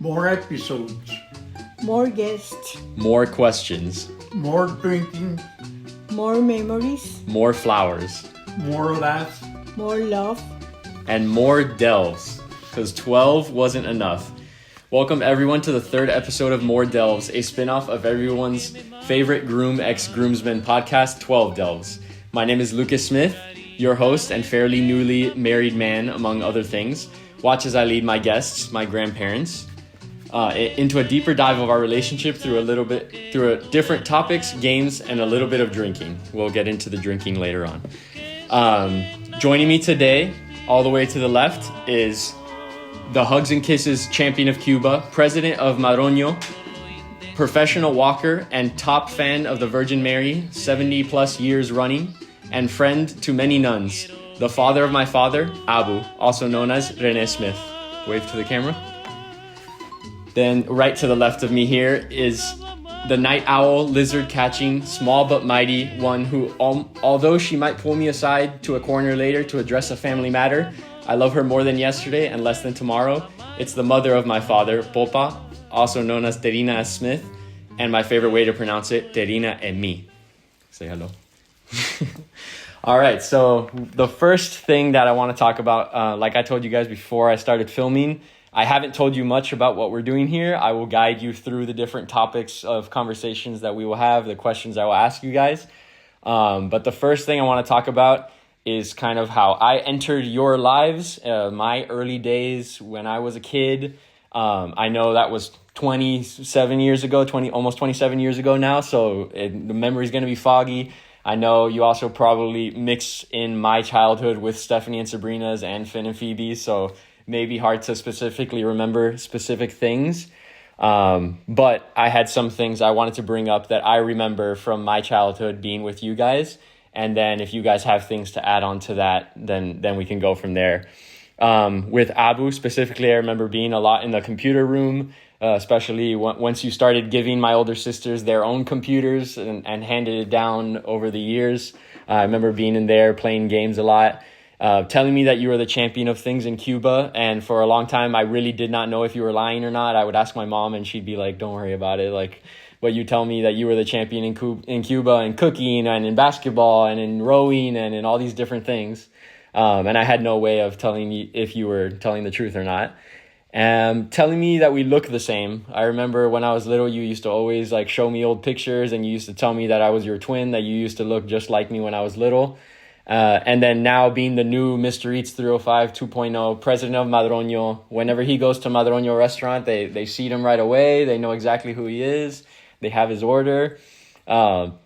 More episodes. More guests. More questions. More drinking. More memories. More flowers. More laughs. More love. And more delves, because 12 wasn't enough. Welcome everyone to the third episode of More Delves, a spin-off of everyone's favorite Groom x Groomsmen podcast, 12 Delves. My name is Lucas Smith, your host and fairly newly married man, among other things. Watch as I lead my guests, my grandparents, into a deeper dive of our relationship through different topics, games, and a little bit of drinking. We'll get into the drinking later on. Joining me today, all the way to the left, is the Hugs and Kisses champion of Cuba, president of Madroño, professional walker and top fan of the Virgin Mary, 70 plus years running, and friend to many nuns, the father of my father, Abu, also known as René Smith. Wave to the camera. Then right to the left of me here is the night owl, lizard catching, small but mighty one who, although she might pull me aside to a corner later to address a family matter, I love her more than yesterday and less than tomorrow. It's the mother of my father, Popa, also known as Terina Smith, and my favorite way to pronounce it, Terina and me. Say hello. All right, so the first thing that I want to talk about, like I told you guys before I started filming, I haven't told you much about what we're doing here. I will guide you through the different topics of conversations that we will have, the questions I will ask you guys. But the first thing I want to talk about is kind of how I entered your lives, my early days when I was a kid. I know that was 27 years ago, almost 27 years ago now, so the memory's going to be foggy. I know you also probably mix in my childhood with Stephanie and Sabrina's and Finn and Phoebe, so maybe hard to specifically remember specific things. But I had some things I wanted to bring up that I remember from my childhood being with you guys. And then if you guys have things to add on to that, then we can go from there. With Abu specifically, I remember being a lot in the computer room, especially once you started giving my older sisters their own computers and handed it down over the years. I remember being in there playing games a lot, telling me that you were the champion of things in Cuba. And for a long time, I really did not know if you were lying or not. I would ask my mom and she'd be like, don't worry about it. Like, but you tell me that you were the champion in Cuba in cooking and in basketball and in rowing and in all these different things. And I had no way of telling you if you were telling the truth or not. Telling me that we look the same. I remember when I was little, you used to always like show me old pictures and you used to tell me that I was your twin, that you used to look just like me when I was little. And then now being the new Mr. Eats 305 2.0 president of Madroño, whenever he goes to Madroño restaurant, they seat him right away. They know exactly who he is. They have his order. So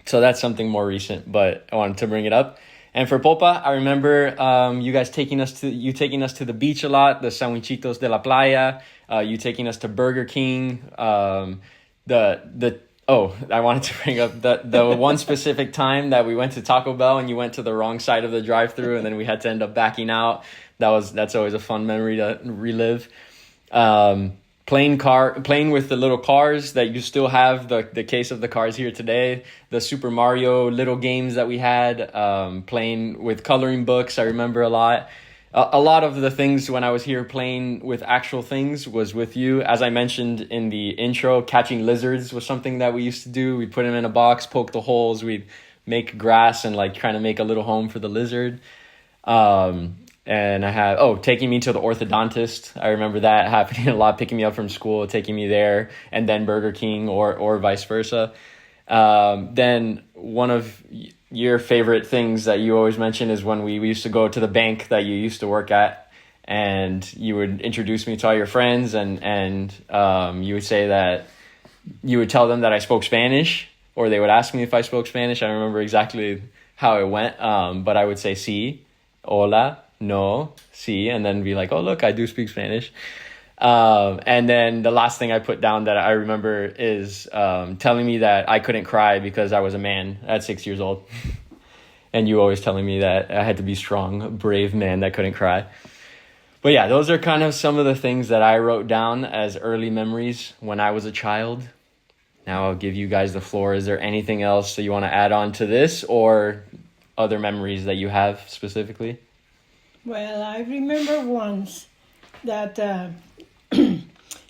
that's something more recent, but I wanted to bring it up. And for Popa, I remember you guys taking us to the beach a lot, the Sandwichitos de la Playa, you taking us to Burger King, I wanted to bring up the one specific time that we went to Taco Bell and you went to the wrong side of the drive-thru and then we had to end up backing out. That's always a fun memory to relive. Playing with the little cars that you still have, the case of the cars here today, the Super Mario little games that we had, playing with coloring books. I remember a lot. A lot of the things when I was here playing with actual things was with you. As I mentioned in the intro, catching lizards was something that we used to do. We'd put them in a box, poke the holes, we'd make grass and like trying to make a little home for the lizard. And I had, taking me to the orthodontist. I remember that happening a lot, picking me up from school, taking me there, and then Burger King or vice versa. Then one of your favorite things that you always mention is when we used to go to the bank that you used to work at, and you would introduce me to all your friends, and you would say that you would tell them that I spoke Spanish, or they would ask me if I spoke Spanish. I remember exactly how it went, but I would say sí, hola, no, sí, and then be like, oh, look, I do speak Spanish. And then the last thing I put down that I remember is telling me that I couldn't cry because I was a man at 6 years old. And you always telling me that I had to be strong, a brave man that couldn't cry. But yeah, those are kind of some of the things that I wrote down as early memories when I was a child. Now I'll give you guys the floor. Is there anything else that you want to add on to this or other memories that you have specifically? Well, I remember once that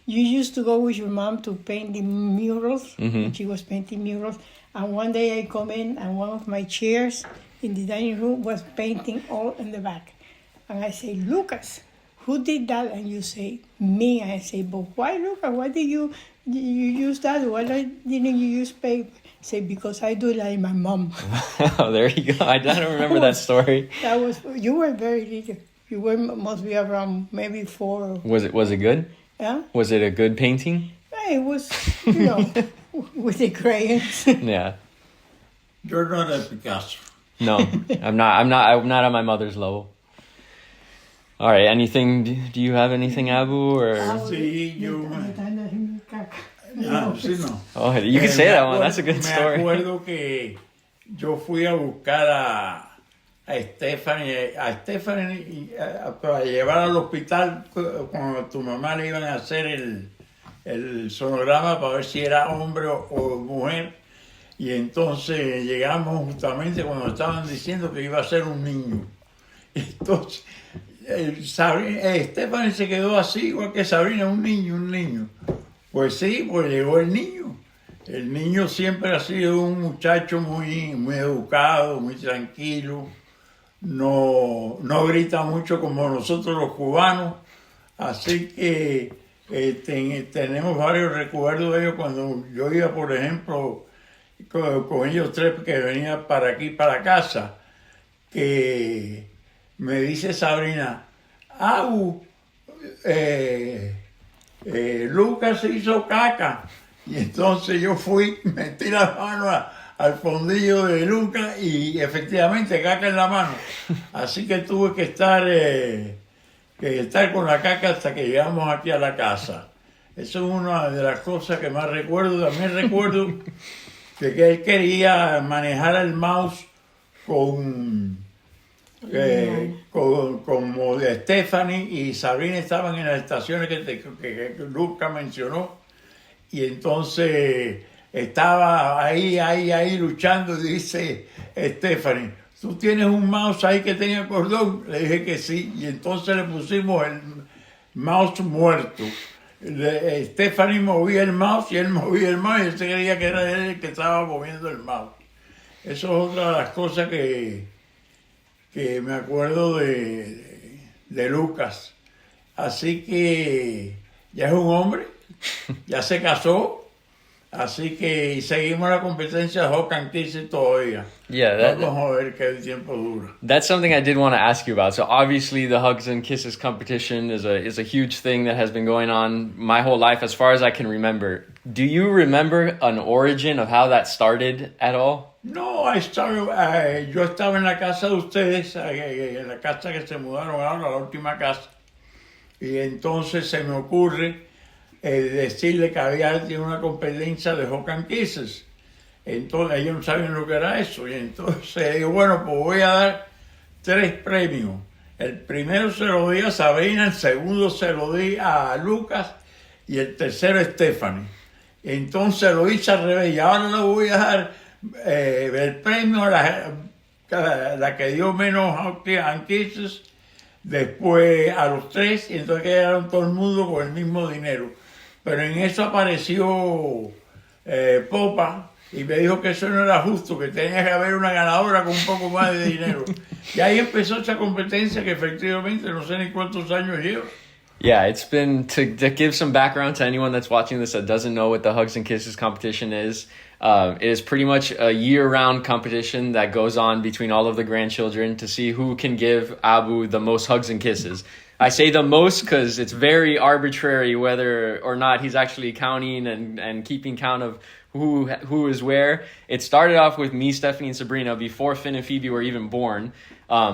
you used to go with your mom to paint the murals. She was painting murals. And one day I come in and one of my chairs in the dining room was painting all in the back. And I say, Lucas, who did that? And you say, me. And I say, but why, Lucas? Why did you use that? Why didn't you use paper? I say, because I do it like my mom. Oh, there you go. I don't remember that story. You were very little. Must be around maybe 4. Was it good? Yeah? Was it a good painting? It was, with the crayons. Yeah. You're not a Picasso. No, I'm not on my mother's level. All right. Anything? Do you have anything, Abu? Or Sí, yo... sí, no. oh, you can say that one. That's a good story. Me acuerdo que yo fui a buscar a Stephanie para llevar al hospital cuando tu mamá le iban a hacer el sonograma para ver si era hombre o mujer. Y entonces llegamos justamente cuando estaban diciendo que iba a ser un niño. Entonces, Stephanie se quedó así, igual que Sabrina, un niño. Pues sí, pues llegó el niño. El niño siempre ha sido un muchacho muy educado, muy tranquilo. No grita mucho como nosotros los cubanos. Así que tenemos varios recuerdos de ellos cuando yo iba, por ejemplo, con ellos tres que venían para aquí, para casa, que me dice Sabrina, Lucas hizo caca. Y entonces yo fui, metí la mano al fondillo de Lucas y efectivamente caca en la mano. Así que tuve que estar con la caca hasta que llegamos aquí a la casa. Eso es una de las cosas que más recuerdo. También recuerdo que él quería manejar el mouse como Stephanie y Sabrina estaban en las estaciones que Lucas mencionó, y entonces estaba ahí luchando y dice Stephanie, ¿tú tienes un mouse ahí que tenga cordón? Le dije que sí, y entonces le pusimos el mouse muerto. Stephanie movía el mouse y él movía el mouse y él se creía que era él el que estaba moviendo el mouse. Eso es otra de las cosas que me acuerdo de Lucas. Así que ya es un hombre, ya se casó, así que seguimos la competencia de Hawk and Kisses todavía. Yeah, vamos a ver qué tiempo dura. That's something I did want to ask you about. So obviously the Hugs and Kisses competition is a huge thing that has been going on my whole life as far as I can remember. Do you remember an origin of how that started at all? No, yo estaba en la casa de ustedes, en la casa que se mudaron ahora, la última casa, y entonces se me ocurre decirle que había una competencia de Hawk and Kisses. Entonces ellos no sabían lo que era eso, y entonces digo, bueno, pues voy a dar 3 premios. El primero se lo di a Sabrina, el segundo se lo di a Lucas y el tercero a Stephanie. Entonces lo hice al revés y ahora le voy a dar el premio a la que dio menos Hawk and Kisses, después a los 3, y entonces quedaron todo el mundo con el mismo dinero. Pero en eso apareció Popa y me dijo que eso no era justo, que tenía que haber una ganadora con un poco más de dinero. Y ahí empezó esa competencia que efectivamente no sé ni cuántos años lleva. Yeah, it's been, to give some background to anyone that's watching this that doesn't know what the Hugs and Kisses competition is, it is pretty much a year-round competition that goes on between all of the grandchildren to see who can give Abu the most hugs and kisses. I say the most because it's very arbitrary whether or not he's actually counting and keeping count of who is where. It started off with me, Stephanie, and Sabrina before Finn and Phoebe were even born.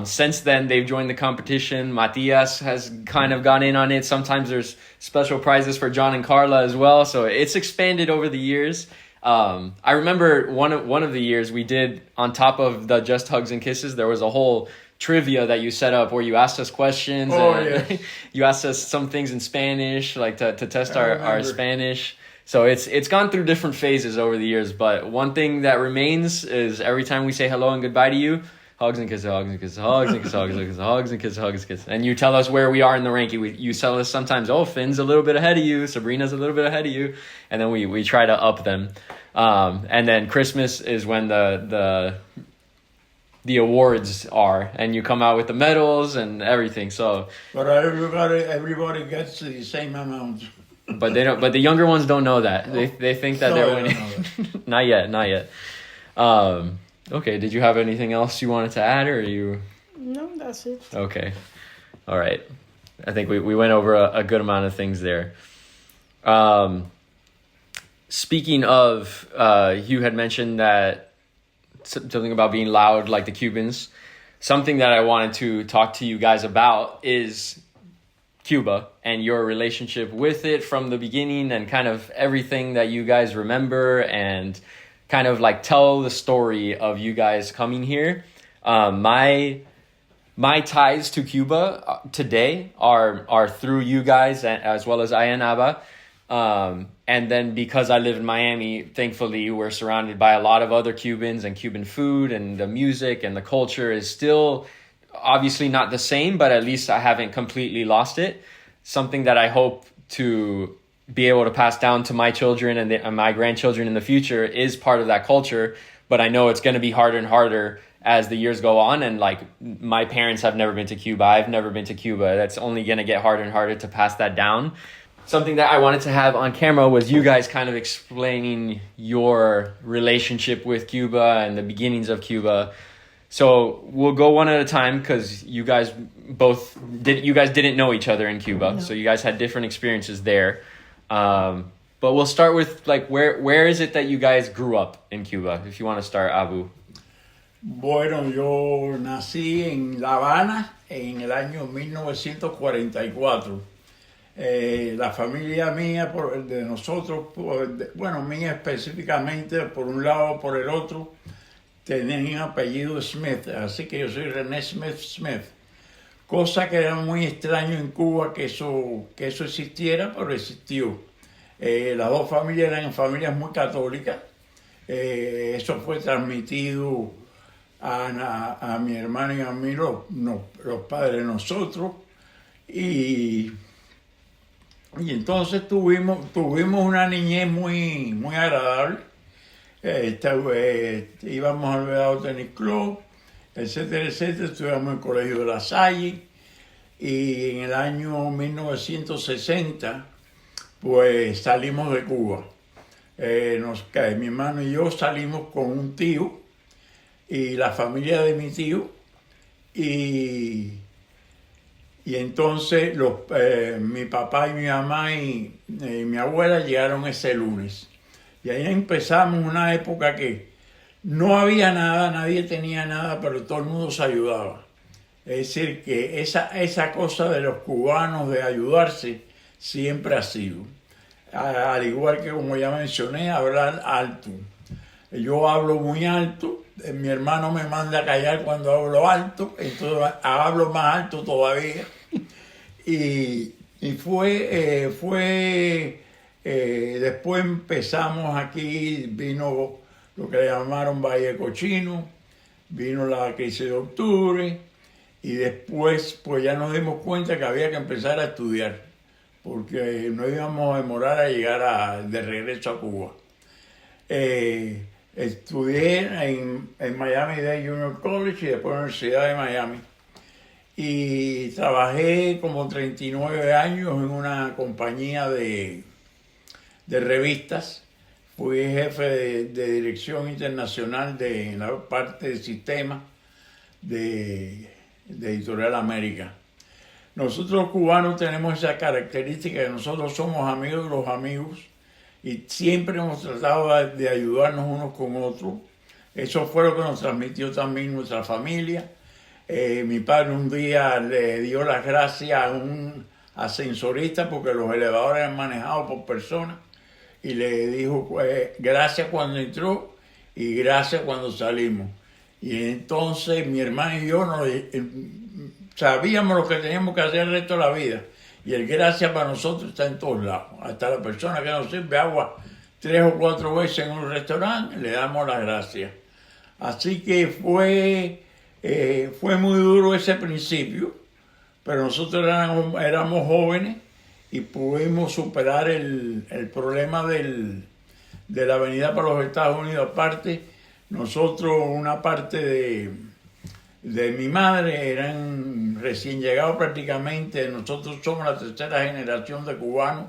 Since then, they've joined the competition. Matias has kind of gone in on it. Sometimes there's special prizes for John and Carla as well. So it's expanded over the years. I remember one of the years we did, on top of the Just Hugs and Kisses, there was a whole trivia that you set up where you asked us questions. Yes. You asked us some things in Spanish, like to test our Spanish. So it's gone through different phases over the years. But one thing that remains is every time we say hello and goodbye to you, hugs and kisses, hugs and kisses, hugs and kisses, hugs and kisses, hugs and kisses, hugs and kisses. And you tell us where we are in the ranking. You tell us sometimes, oh, Finn's a little bit ahead of you, Sabrina's a little bit ahead of you, and then we try to up them. And then Christmas is when the awards are, and you come out with the medals and everything. So, but everybody gets the same amount. But they don't. But the younger ones don't know that. They think that they're winning. Not yet. Okay. Did you have anything else you wanted to add, or you? No, that's it. Okay. All right. I think we went over a good amount of things there. Speaking of, you had mentioned that something about being loud like the Cubans. Something that I wanted to talk to you guys about is Cuba and your relationship with it from the beginning, and kind of everything that you guys remember, and kind of like tell the story of you guys coming here. My ties to Cuba today are through you guys, as well as Ayanaba. And then because I live in Miami, thankfully we're surrounded by a lot of other Cubans, and Cuban food and the music and the culture is still obviously not the same, but at least I haven't completely lost it. Something that I hope to be able to pass down to my children and my grandchildren in the future is part of that culture. But I know it's going to be harder and harder as the years go on. And like, my parents have never been to Cuba. I've never been to Cuba. That's only going to get harder and harder to pass that down. Something that I wanted to have on camera was you guys kind of explaining your relationship with Cuba and the beginnings of Cuba. So we'll go one at a time, because you guys didn't know each other in Cuba. No. So you guys had different experiences there. But we'll start with like, where is it that you guys grew up in Cuba? If you want to start, Abu. Bueno, yo nací en La Habana en el año 1944. La familia mía, de nosotros, mía específicamente, por un lado o por el otro, tenían apellido Smith, así que yo soy René Smith. Cosa que era muy extraño en Cuba que eso existiera, pero existió. Las dos familias eran familias muy católicas. Eso fue transmitido a mi hermano y a mí, los padres de nosotros. Y entonces tuvimos una niñez muy, muy agradable. Íbamos al Vedado Tennis Club, etcétera, etcétera. Estudiamos en el Colegio de La Salle, y en el año 1960 pues salimos de Cuba. Mi hermano y yo salimos con un tío y la familia de mi tío, y entonces mi papá y mi mamá y mi abuela llegaron ese lunes. Y ahí empezamos una época que no había nada, nadie tenía nada, pero todo el mundo se ayudaba. Es decir, que esa cosa de los cubanos de ayudarse siempre ha sido. Al igual que, como ya mencioné, hablar alto. Yo hablo muy alto, mi hermano me manda a callar cuando hablo alto, entonces hablo más alto todavía. Y después empezamos aquí, vino lo que le llamaron Valle Cochino, vino la crisis de octubre, y después pues ya nos dimos cuenta que había que empezar a estudiar, porque no íbamos a demorar a llegar de regreso a Cuba. Estudié en Miami-Dade Junior College y después en la Universidad de Miami. Y trabajé como 39 años en una compañía de revistas. Fui jefe de dirección internacional de la parte de sistema de Editorial América. Nosotros los cubanos tenemos esa característica que nosotros somos amigos de los amigos y siempre hemos tratado de ayudarnos unos con otros. Eso fue lo que nos transmitió también nuestra familia. Mi padre un día le dio las gracias a un ascensorista porque los elevadores eran manejados por personas, y le dijo gracias cuando entró y gracias cuando salimos. Y entonces mi hermano y yo sabíamos lo que teníamos que hacer el resto de la vida, y el gracias para nosotros está en todos lados. Hasta la persona que nos sirve agua 3 o 4 veces en un restaurante, le damos las gracias. Así que fue fue muy duro ese principio, pero nosotros éramos jóvenes y pudimos superar el problema de la venida para los Estados Unidos. Aparte, nosotros, una parte de mi madre eran recién llegados prácticamente. Nosotros somos la tercera generación de cubanos,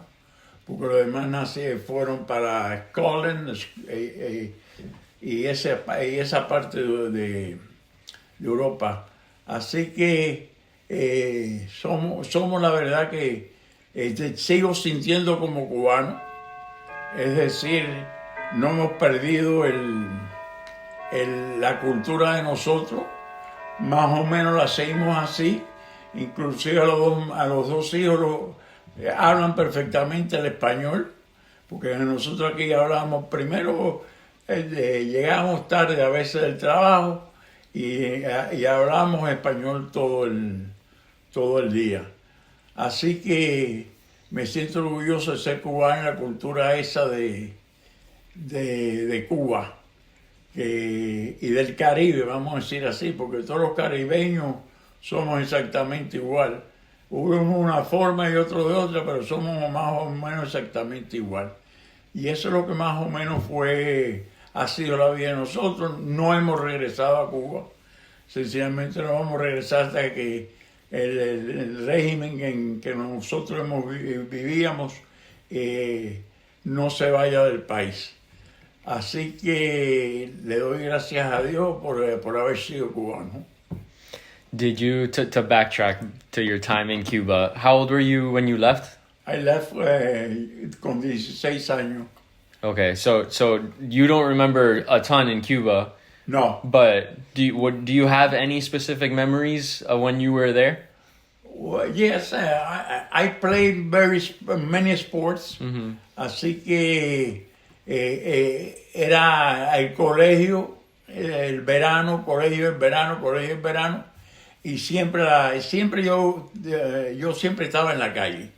porque los demás fueron para Scotland y esa parte de Europa. Así que somos la verdad que sigo sintiendo como cubano. Es decir, no hemos perdido la cultura de nosotros. Más o menos la seguimos así. Inclusive a los dos hijos hablan perfectamente el español, porque nosotros aquí hablamos primero, llegamos tarde a veces del trabajo y hablamos español todo el día. Así que me siento orgulloso de ser cubano en la cultura esa de Cuba. Y del Caribe, vamos a decir así, porque todos los caribeños somos exactamente igual. Uno de una forma y otro de otra, pero somos más o menos exactamente igual. Y eso es lo que más o menos ha sido la vida de nosotros. No hemos regresado a Cuba, sencillamente no vamos a regresar hasta que el régimen en que nosotros vivíamos no se vaya del país. Así que le doy gracias a Dios por haber sido cubano. Did you, to backtrack to your time in Cuba, how old were you when you left? I left con 16 años. Okay, so you don't remember a ton in Cuba. No. But do you have any specific memories of when you were there? Well, yes, I played many sports. Mm-hmm. Así que era el colegio, el verano, colegio, el verano. Y siempre yo siempre estaba en la calle,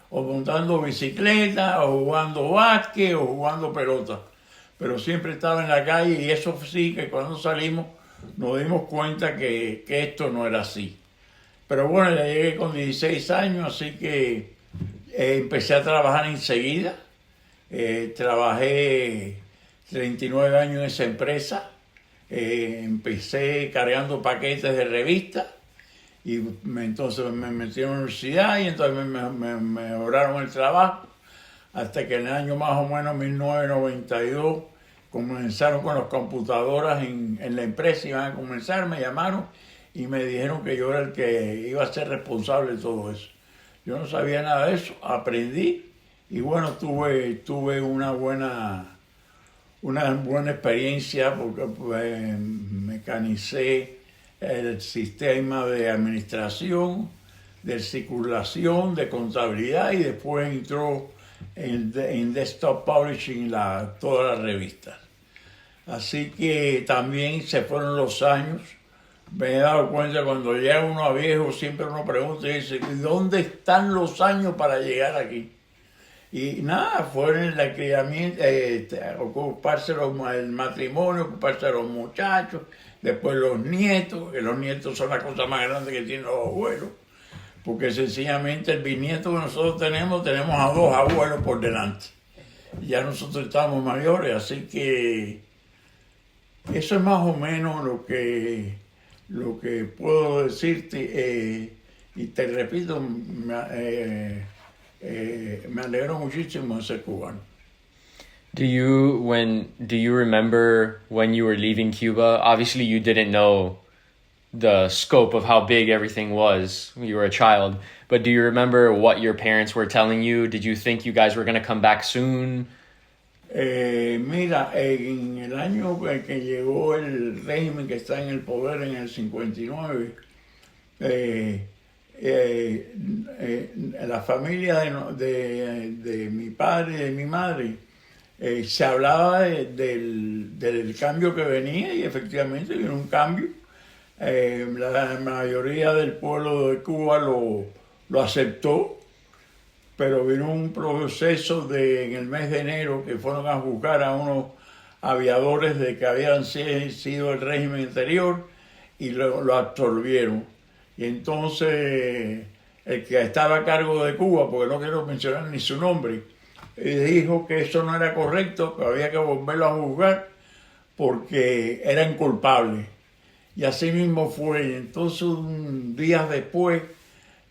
o montando bicicleta, o jugando básquet, o jugando pelota. Pero siempre estaba en la calle, y eso sí que cuando salimos nos dimos cuenta que esto no era así. Pero bueno, ya llegué con 16 años, así que empecé a trabajar enseguida. Trabajé 39 años en esa empresa. Empecé cargando paquetes de revistas y entonces me metí en la universidad y entonces me mejoraron el trabajo hasta que en el año más o menos 1992 comenzaron con las computadoras en la empresa, iban a comenzar, me llamaron y me dijeron que yo era el que iba a ser responsable de todo eso. Yo no sabía nada de eso, aprendí y bueno, tuve una buena experiencia porque mecanicé el sistema de administración, de circulación, de contabilidad y después entró en desktop publishing todas las revistas. Así que también se fueron los años. Me he dado cuenta cuando llega uno a viejo, siempre uno pregunta y dice, ¿dónde están los años para llegar aquí? Y nada, fue en el criamiento, ocuparse el matrimonio, ocuparse de los muchachos, después los nietos, que los nietos son la cosa más grande que tienen los abuelos, porque sencillamente el bisnieto que nosotros tenemos a 2 abuelos por delante. Ya nosotros estamos mayores, así que eso es más o menos lo que puedo decirte, y te repito, me alegro muchísimo de ser cubano. Do you remember when you were leaving Cuba? Obviously, you didn't know the scope of how big everything was when you were a child. But do you remember what your parents were telling you? Did you think you guys were going to come back soon? Mira, en el año en que llegó el régimen que está en el poder en el 59, la familia de mi padre y de mi madre se hablaba del cambio que venía y efectivamente vino un cambio. La mayoría del pueblo de Cuba lo aceptó, pero vino un proceso en el mes de enero que fueron a juzgar a unos aviadores de que habían sido el régimen anterior y lo absorbieron. Y entonces el que estaba a cargo de Cuba, porque no quiero mencionar ni su nombre, dijo que eso no era correcto, que había que volverlo a juzgar porque eran culpables. Y así mismo fue. Y entonces, días después,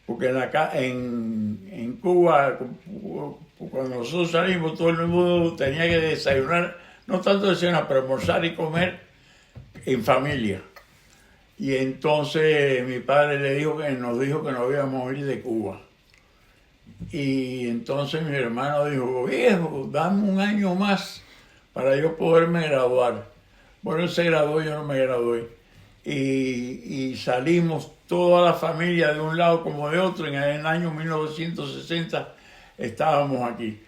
porque en Cuba, cuando nosotros salimos, todo el mundo tenía que desayunar, no tanto desayunar, pero almorzar y comer en familia. Y entonces mi padre nos dijo que nos íbamos a ir de Cuba. Y entonces mi hermano dijo, viejo, dame un año más para yo poderme graduar. Bueno, él se graduó, yo no me gradué. Y salimos toda la familia de un lado como de otro. En el año 1960 estábamos aquí.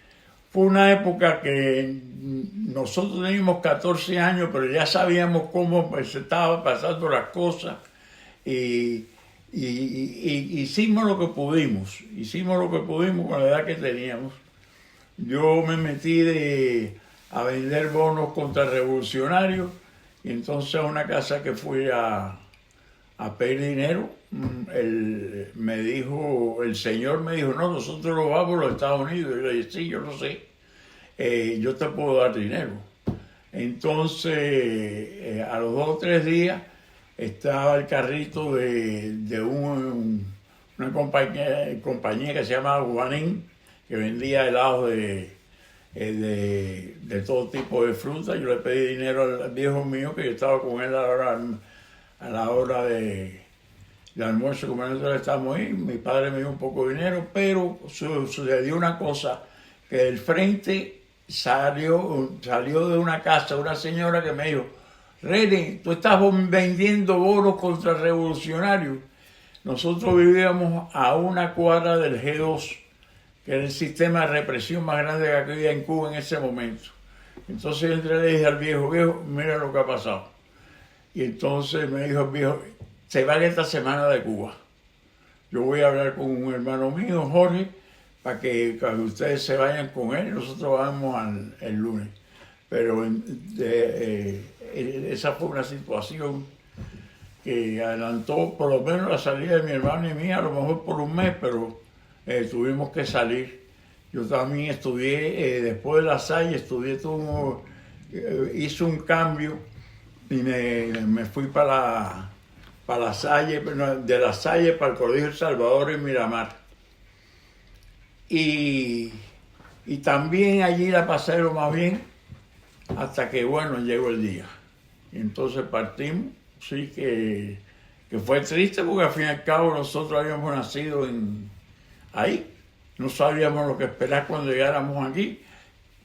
Fue una época que nosotros teníamos 14 años, pero ya sabíamos cómo se estaban pasando las cosas. Y hicimos lo que pudimos. Hicimos lo que pudimos con la edad que teníamos. Yo me metí a vender bonos contrarrevolucionarios. Y entonces a una casa que fui a pedir dinero, el señor me dijo, no, nosotros nos vamos a los Estados Unidos. Y le dije, sí, yo lo sé, yo te puedo dar dinero. Entonces, a los 2 o 3 días, estaba el carrito de una compañía que se llama Juanín, que vendía helados de todo tipo de fruta. Yo le pedí dinero al viejo mío, que yo estaba con él a la hora de almuerzo, como nosotros estábamos ahí. Mi padre me dio un poco de dinero, pero sucedió una cosa, que del frente salió de una casa una señora que me dijo, René, tú estás vendiendo bonos contrarrevolucionarios. Nosotros vivíamos a una cuadra del G2, que era el sistema de represión más grande que había en Cuba en ese momento. Entonces yo entré y le dije al viejo, mira lo que ha pasado. Y entonces me dijo el viejo, se va esta semana de Cuba. Yo voy a hablar con un hermano mío, Jorge, para que cuando ustedes se vayan con él, nosotros vamos el lunes. Pero esa fue una situación que adelantó por lo menos la salida de mi hermano y mía, a lo mejor por un mes, pero tuvimos que salir. Yo también estudié, después de la Salle, hice un cambio y me fui para la Salle, de la Salle para el Colegio El Salvador en Miramar. Y también allí la pasé lo más bien, hasta que, bueno, llegó el día. Y entonces partimos, sí que fue triste, porque al fin y al cabo nosotros habíamos nacido ahí. No sabíamos lo que esperar cuando llegáramos aquí.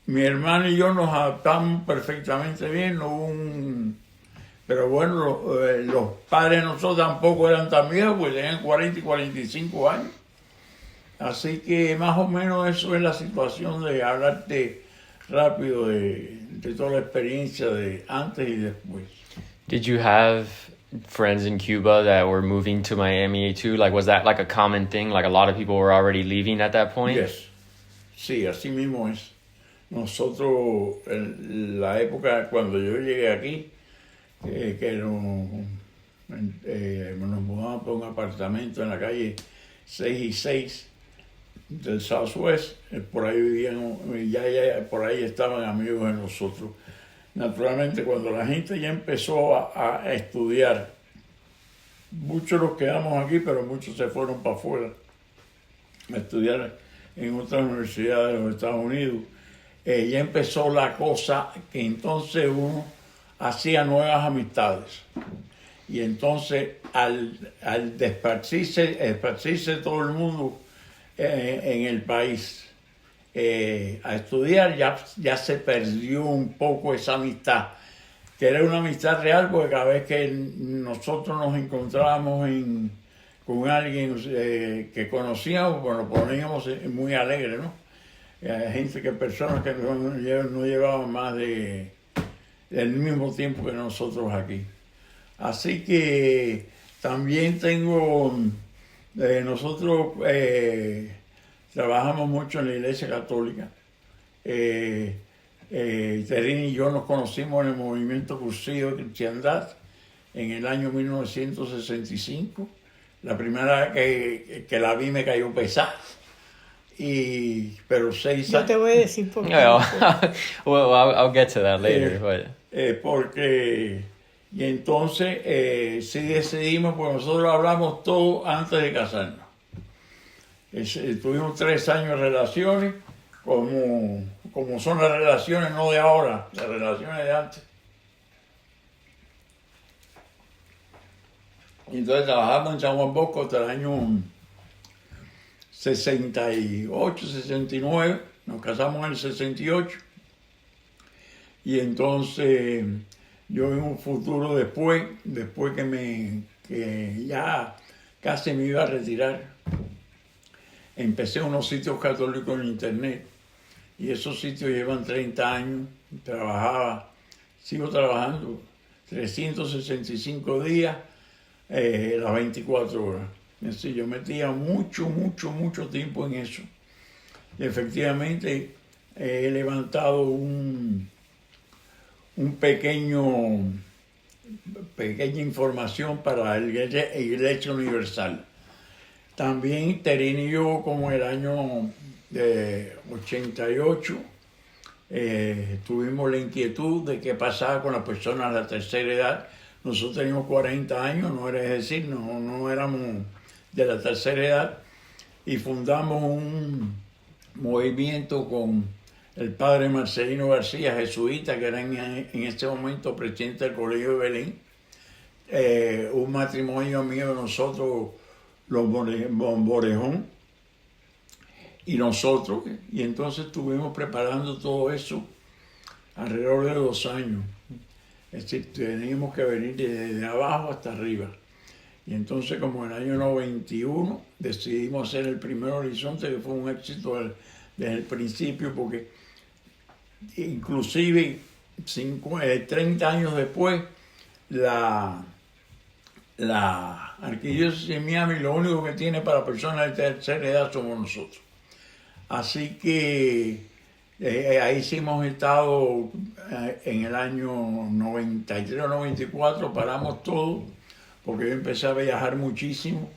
Mi hermano y yo nos adaptamos perfectamente bien, no hubo pero bueno, los padres de nosotros tampoco eran tan viejos, pues tenían 40 y 45 años. Así que más o menos eso es la situación, de hablarte rápido de toda la experiencia de antes y después. Did you have friends in Cuba that were moving to Miami too? Like, was that like a common thing? Like, a lot of people were already leaving at that point? Yes. Sí, así mismo es. Nosotros, en la época cuando yo llegué aquí, que nos mudamos por un apartamento en la calle 6 y 6 del Southwest, por ahí vivían, ya por ahí estaban amigos de nosotros. Naturalmente, cuando la gente ya empezó a estudiar, muchos nos quedamos aquí, pero muchos se fueron para afuera a estudiar en otras universidades de los Estados Unidos. Ya empezó la cosa que entonces uno hacía nuevas amistades. Y entonces, al esparcirse todo el mundo en el país a estudiar, ya se perdió un poco esa amistad, que era una amistad real, porque cada vez que nosotros nos encontrábamos con alguien que conocíamos, pues nos poníamos muy alegres, ¿no? Personas que no llevaban más del mismo tiempo que nosotros aquí. Así que también nosotros trabajamos mucho en la Iglesia Católica. Terrín y yo nos conocimos en el movimiento Cursillo de Cristiandad, en el año 1965. La primera vez que la vi me cayó pesada. Pero 6 Yo años. te voy a decir por qué. Well, I'll get to that later. But Y entonces sí decidimos, pues nosotros hablamos todo antes de casarnos. Tuvimos 3 años de relaciones, como son las relaciones, no de ahora, las relaciones de antes. Y entonces trabajamos en San Juan Bosco hasta el año 68, 69, nos casamos en el 68. Y entonces yo en un futuro después que ya casi me iba a retirar, empecé unos sitios católicos en internet y esos sitios llevan 30 años, sigo trabajando 365 días, las 24 horas. Es decir, yo metía mucho tiempo en eso. Y efectivamente he levantado pequeña información para la Iglesia Universal. También Terina y yo, como en el año de 88, tuvimos la inquietud de qué pasaba con las personas de la tercera edad. Nosotros teníamos 40 años, es decir, no éramos de la tercera edad, y fundamos un movimiento con el padre Marcelino García, jesuita, que era en ese momento presidente del Colegio de Belén. Un matrimonio mío de nosotros, los Borejón, y nosotros, y entonces estuvimos preparando todo eso alrededor de 2 años. Es decir, teníamos que venir desde abajo hasta arriba. Y entonces, como en el año 91, decidimos hacer el primer Horizonte, que fue un éxito desde el principio, porque inclusive 30 años después, la Arquidiócesis de Miami lo único que tiene para personas de tercera edad somos nosotros. Así que ahí sí hemos estado en el año 93 o 94, paramos todo, porque yo empecé a viajar muchísimo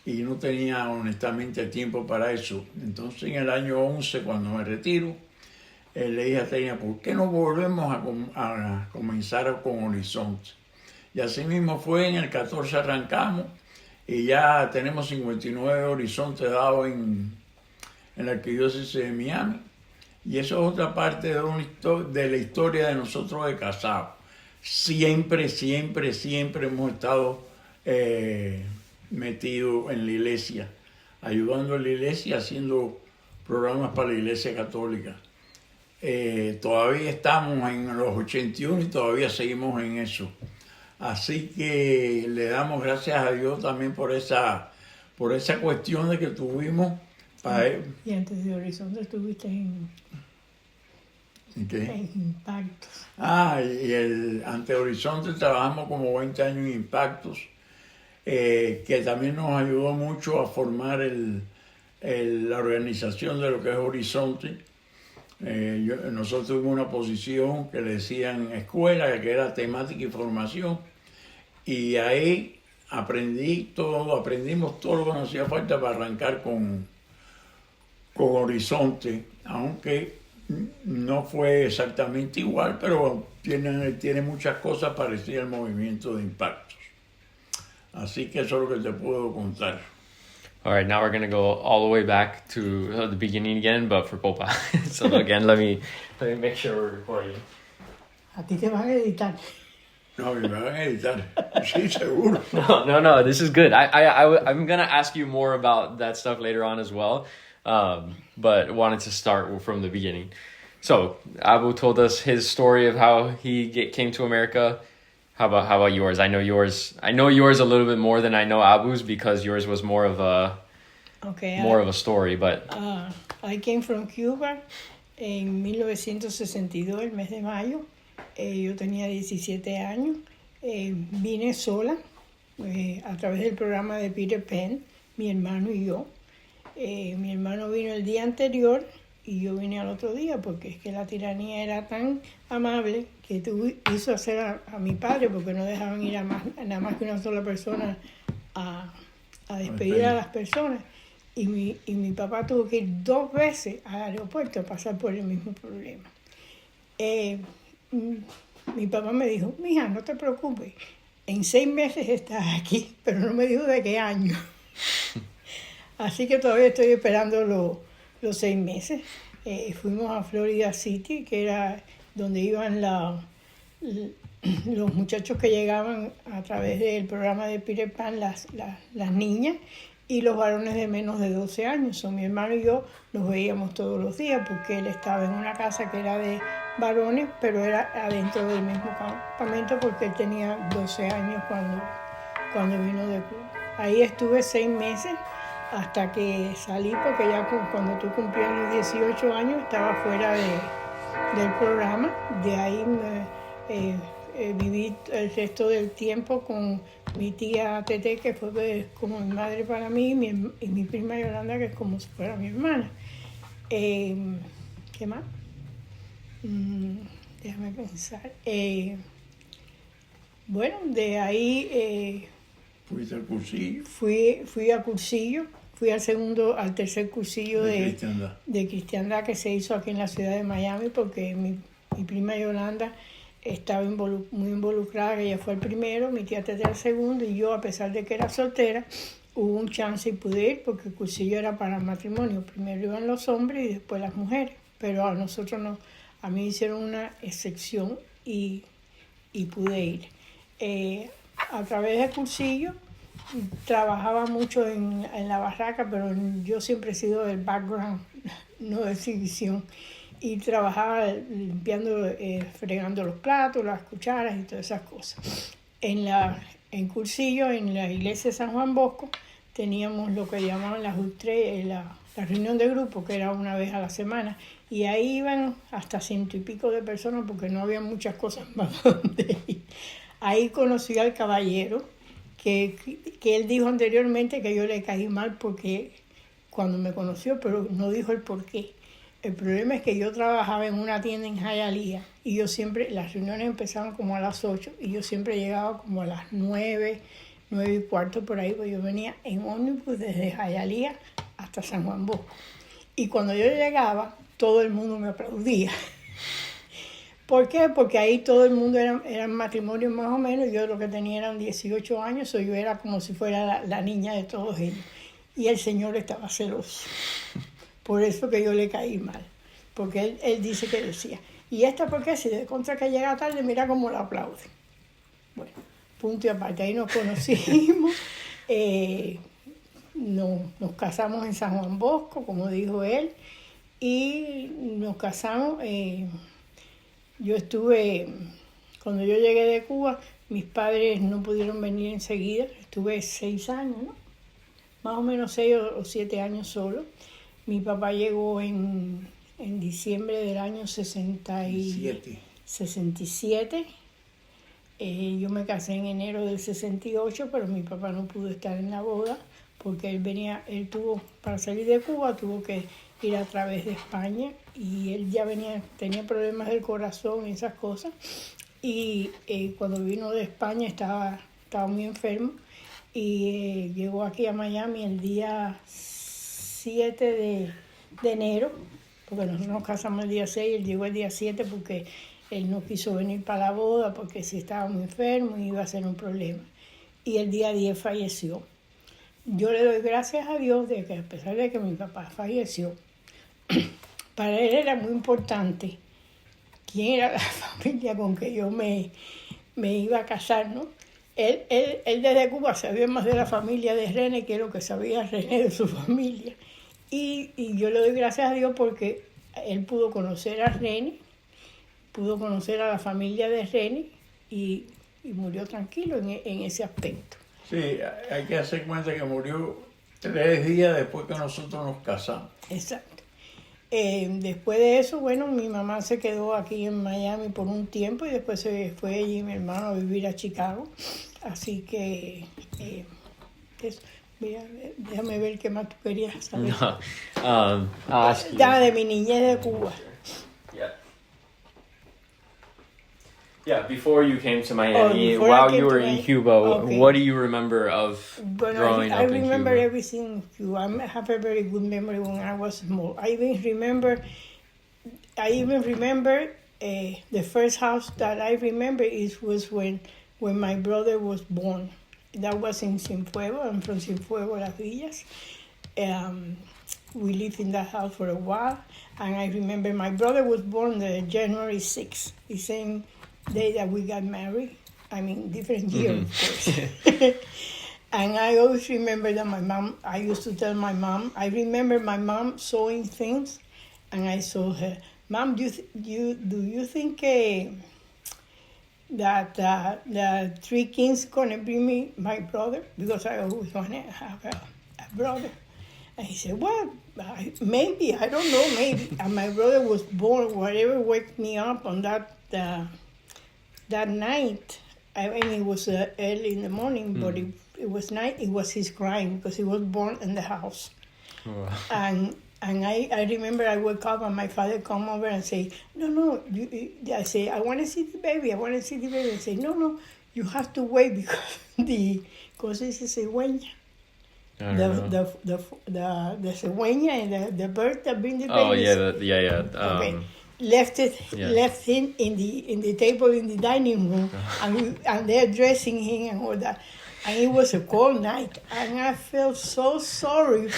y no tenía honestamente tiempo para eso. Entonces en el año 11, cuando me retiro, le dije a Tania, ¿por qué no volvemos a comenzar con Horizonte? Y así mismo fue, en el 14 arrancamos y ya tenemos 59 horizontes dados en la Arquidiócesis de Miami. Y eso es otra parte de la historia de nosotros de casados. Siempre hemos estado metidos en la iglesia, ayudando a la iglesia, haciendo programas para la iglesia católica. Todavía estamos en los 81 y todavía seguimos en eso. Así que le damos gracias a Dios también por esa cuestión de que tuvimos. Y antes de Horizonte estuviste en Impactos. Y ante Horizonte trabajamos como 20 años en Impactos, que también nos ayudó mucho a formar la organización de lo que es Horizonte. Nosotros tuvimos una posición que le decían escuela, que era temática y formación, y ahí aprendimos todo lo que nos hacía falta para arrancar con Horizonte, aunque no fue exactamente igual, pero tiene muchas cosas parecidas al movimiento de Impactos. Así que eso es lo que te puedo contar. all right, now we're gonna go all the way back to the beginning again, but for Popa. So again, let me make sure we're recording. A ti te van a editar. No, me van a editar. Sí, seguro. No. This is good. I'm gonna ask you more about that stuff later on as well, but wanted to start from the beginning. So Abu told us his story of how he came to America. How about yours? I know yours a little bit more than I know Abu's, because yours was more of a story. But I came from Cuba en 1962, el mes de mayo. Yo tenía 17 años. Vine sola a través del programa de Peter Pan, mi hermano y yo. Mi hermano vino el día anterior y yo vine al otro día porque es que la tiranía era tan amable que hizo hacer a mi padre, porque no dejaban ir nada más que una sola persona a despedir a las personas. Y mi papá tuvo que ir 2 veces al aeropuerto a pasar por el mismo problema. Mi papá me dijo, mija, no te preocupes, en 6 meses estás aquí, pero no me dijo de qué año. Así que todavía estoy esperando los 6 meses. Fuimos a Florida City, que era donde iban los muchachos que llegaban a través del programa de Peter Pan, las niñas, y los varones de menos de 12 años. Mi hermano y yo nos veíamos todos los días porque él estaba en una casa que era de varones, pero era adentro del mismo campamento porque él tenía 12 años cuando vino de Cuba. Ahí estuve 6 meses hasta que salí, porque ya cuando tú cumplías los 18 años estaba fuera del programa. De ahí viví el resto del tiempo con mi tía Tete, que fue como mi madre para mí, y mi prima Yolanda, que es como si fuera mi hermana. ¿Qué más? Déjame pensar. Bueno, de ahí ¿Fuiste al cursillo? Fui a cursillo, fui al tercer cursillo de cristiandad que se hizo aquí en la ciudad de Miami, porque mi prima Yolanda estaba muy involucrada, que ella fue el primero, mi tía Tete el segundo, y yo, a pesar de que era soltera, hubo un chance y pude ir, porque el cursillo era para matrimonio. Primero iban los hombres y después las mujeres, pero a nosotros no. A mí hicieron una excepción y pude ir. A través del cursillo trabajaba mucho en la barraca, pero yo siempre he sido del background, no de exhibición. Y trabajaba limpiando, fregando los platos, las cucharas y todas esas cosas. En cursillo, en la iglesia de San Juan Bosco, teníamos lo que llamaban la reunión de grupo, que era una vez a la semana. Y ahí iban hasta 100 y pico de personas, porque no había muchas cosas más donde ir. Ahí conocí al caballero, que él dijo anteriormente que yo le caí mal porque cuando me conoció, pero no dijo el por qué. El problema es que yo trabajaba en una tienda en Hialeah y yo siempre, las reuniones empezaban como a las 8 y yo siempre llegaba como a las 9, 9:15 por ahí, pues yo venía en ómnibus desde Hialeah hasta San Juan Bosco. Y cuando yo llegaba, todo el mundo me aplaudía. ¿Por qué? Porque ahí todo el mundo eran matrimonios más o menos, yo lo que tenía eran 18 años, o yo era como si fuera la niña de todos ellos. Y el Señor estaba celoso. Por eso que yo le caí mal. Porque él dice que decía, ¿y esta por qué? Si de contra que llega tarde, mira cómo la aplauden. Bueno, punto y aparte, ahí nos conocimos, nos casamos en San Juan Bosco, como dijo él, y nos casamos. Cuando yo llegué de Cuba, mis padres no pudieron venir enseguida, estuve 6 años, ¿no? Más o menos 6 o 7 años solo. Mi papá llegó en diciembre del año 67. Yo me casé en enero del 68, pero mi papá no pudo estar en la boda porque él tuvo, para salir de Cuba, tuvo que ir a través de España y él ya tenía problemas del corazón y esas cosas. Y cuando vino de España estaba muy enfermo y llegó aquí a Miami el día 7 de enero, porque nosotros nos casamos el día 6, él llegó el día 7 porque él no quiso venir para la boda porque sí estaba muy enfermo y iba a ser un problema. Y el día 10 falleció. Yo le doy gracias a Dios de que a pesar de que mi papá falleció, para él era muy importante quién era la familia con que yo me iba a casar, ¿no? Él desde Cuba sabía más de la familia de René que lo que sabía René de su familia. Y yo le doy gracias a Dios porque él pudo conocer a René, pudo conocer a la familia de René y murió tranquilo en ese aspecto. Sí, hay que hacer cuenta que murió 3 días después que nosotros nos casamos. Exacto. Después de eso, bueno, mi mamá se quedó aquí en Miami por un tiempo y después se fue ella y mi hermano a vivir a Chicago. Así que Mira, déjame ver qué más tú querías saber. No. I'll ask you. Ya, de mi niñez de Cuba. Yeah. Yeah, before you came to Miami, before I while came you to were in Miami. Cuba, Okay. what do you remember of But growing I up in remember Cuba? everything in Cuba. I have a very good memory when I was small. I even remember the first house that I remember was when my brother was born. That was in Cienfuegos. I'm from Cienfuegos, Las Villas. We lived in that house for a while, and I remember my brother was born January 6th, the same day that we got married. I mean, different year, of course. And I always remember that I used to tell my mom, I remember my mom sewing things, and I saw her, Mom, do you think that the three kings gonna bring me my brother? Because I always wanted to have a brother. And he said, well, maybe, I don't know, maybe. And my brother was born, whatever woke me up on that night. I mean, it was early in the morning, but it was night. It was his crying because he was born in the house. Oh. And I remember I woke up and my father come over and say, no, I say, I want to see the baby. I say, no, you have to wait because it's a cigüeña. The cigüeña and the bird that bring the baby. Oh yeah. Okay. Left him in the table in the dining room, and they're dressing him and all that. And it was a cold night, and I felt so sorry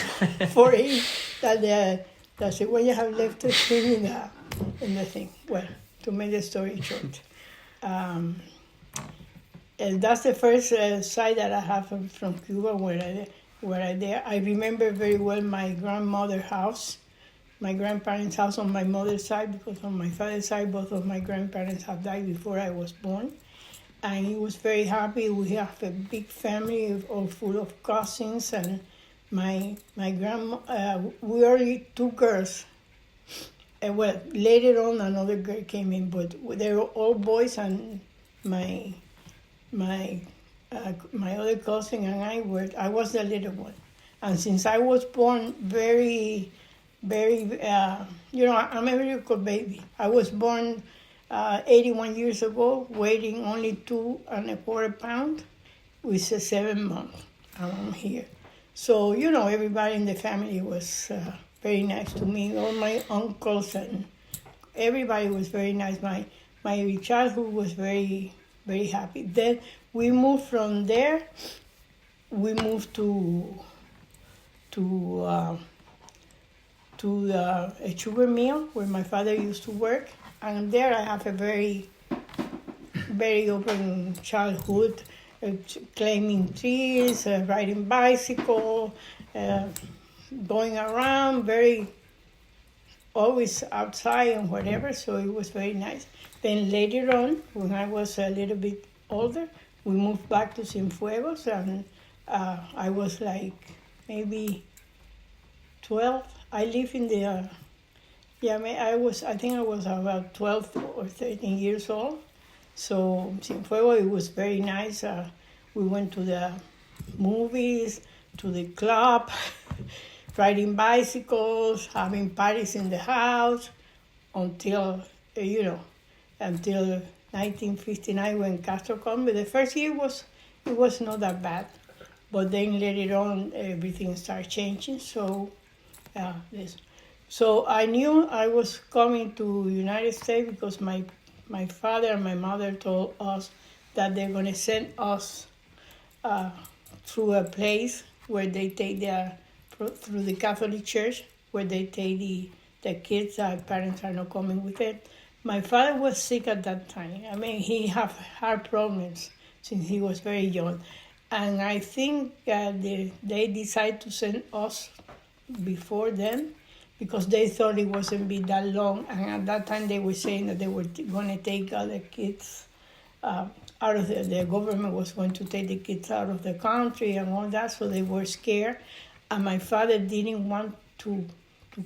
for him that the cigüeña have left him in the thing. Well, to make the story short, and that's the first side that I have from Cuba where I remember very well my grandmother's house. My grandparents' house on my mother's side, because on my father's side, both of my grandparents have died before I was born. And he was very happy. We have a big family all full of cousins, and my grandma. We only two girls. Well, later on another girl came in, but they were all boys, and my other cousin and I was the little one. And since I was born very, I'm a miracle baby. I was born 81 years ago, weighing only 2.25 pounds, with 7 months around here. So, everybody in the family was very nice to me. All my uncles and everybody was very nice. My childhood was very, very happy. Then we moved from there. We moved to a sugar mill where my father used to work, and there I have a very, very open childhood, climbing trees, riding bicycle, going around, always outside and whatever, so it was very nice. Then later on, when I was a little bit older, we moved back to Cienfuegos, and I was like maybe 12. I live in I think I was about 12 or 13 years old. So Cienfuegos, it was very nice. We went to the movies, to the club, riding bicycles, having parties in the house until 1959 when Castro came. But the first year it was not that bad. But then later on, everything started changing. So I knew I was coming to United States because my father and my mother told us that they're going to send us through a place where they take through the Catholic Church, where they take the kids that parents are not coming with it. My father was sick at that time. I mean, he had heart problems since he was very young. And I think they decided to send us before then because they thought it wasn't be that long. And at that time they were saying that they were going to take other kids out of the government was going to take the kids out of the country and all that, so they were scared. And my father didn't want to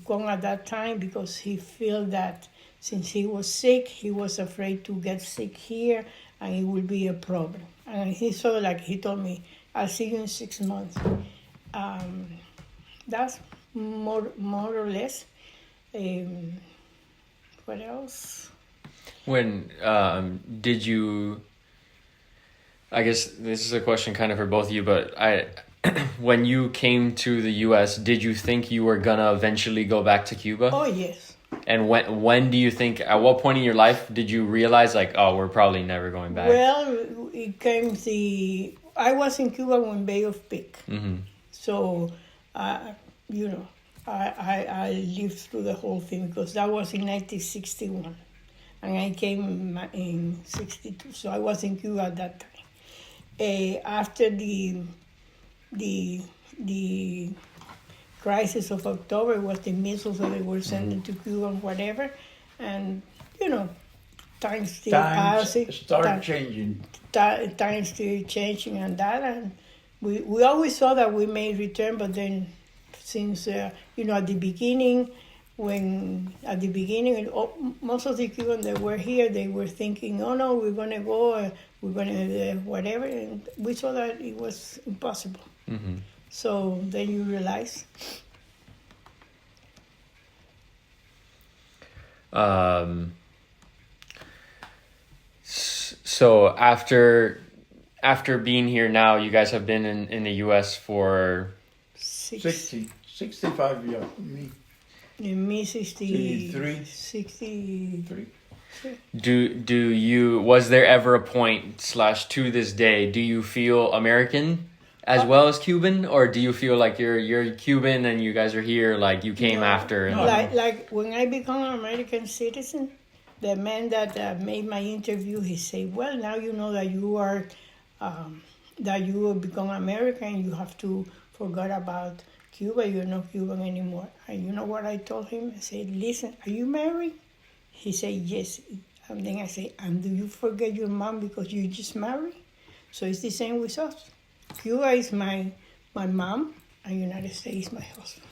come at that time because he felt that since he was sick, he was afraid to get sick here and it would be a problem. And he told me, I'll see you in 6 months. That's more or less. What else? When did you? I guess this is a question kind of for both of you, but when you came to the U.S., did you think you were gonna eventually go back to Cuba? Oh, yes. And when do you think? At what point in your life did you realize, like, oh, we're probably never going back? Well, it came I was in Cuba when Bay of Pig. Mm-hmm. So, you know, I lived through the whole thing because that was in 1961. And I came in 62. So I was in Cuba at that time. After the crisis of October was the missiles that they were sending to Cuba and whatever. And, you know, times still passing. Changing. Times still changing and that. And we always thought that we may return, but then since, you know, at the beginning, most of the Cubans that were here, they were thinking, oh no, we're going to go, we're going to whatever. And we saw that it was impossible. Mm-hmm. So then you realize. So after being here now, you guys have been in the U.S. for 65 years. Me 63. 63. Was there ever a point / to this day, do you feel American as well as Cuban, or do you feel like you're Cuban and you guys are here, like you came after? And like when I become an American citizen, the man that made my interview, he said, well, now you know that you are, that you will become American, you have to forget about Cuba, you're not Cuban anymore. And you know what I told him? I said, listen, are you married? He said, yes. And then I said, and do you forget your mom because you just married? So it's the same with us. Cuba is my mom, and United States is my husband.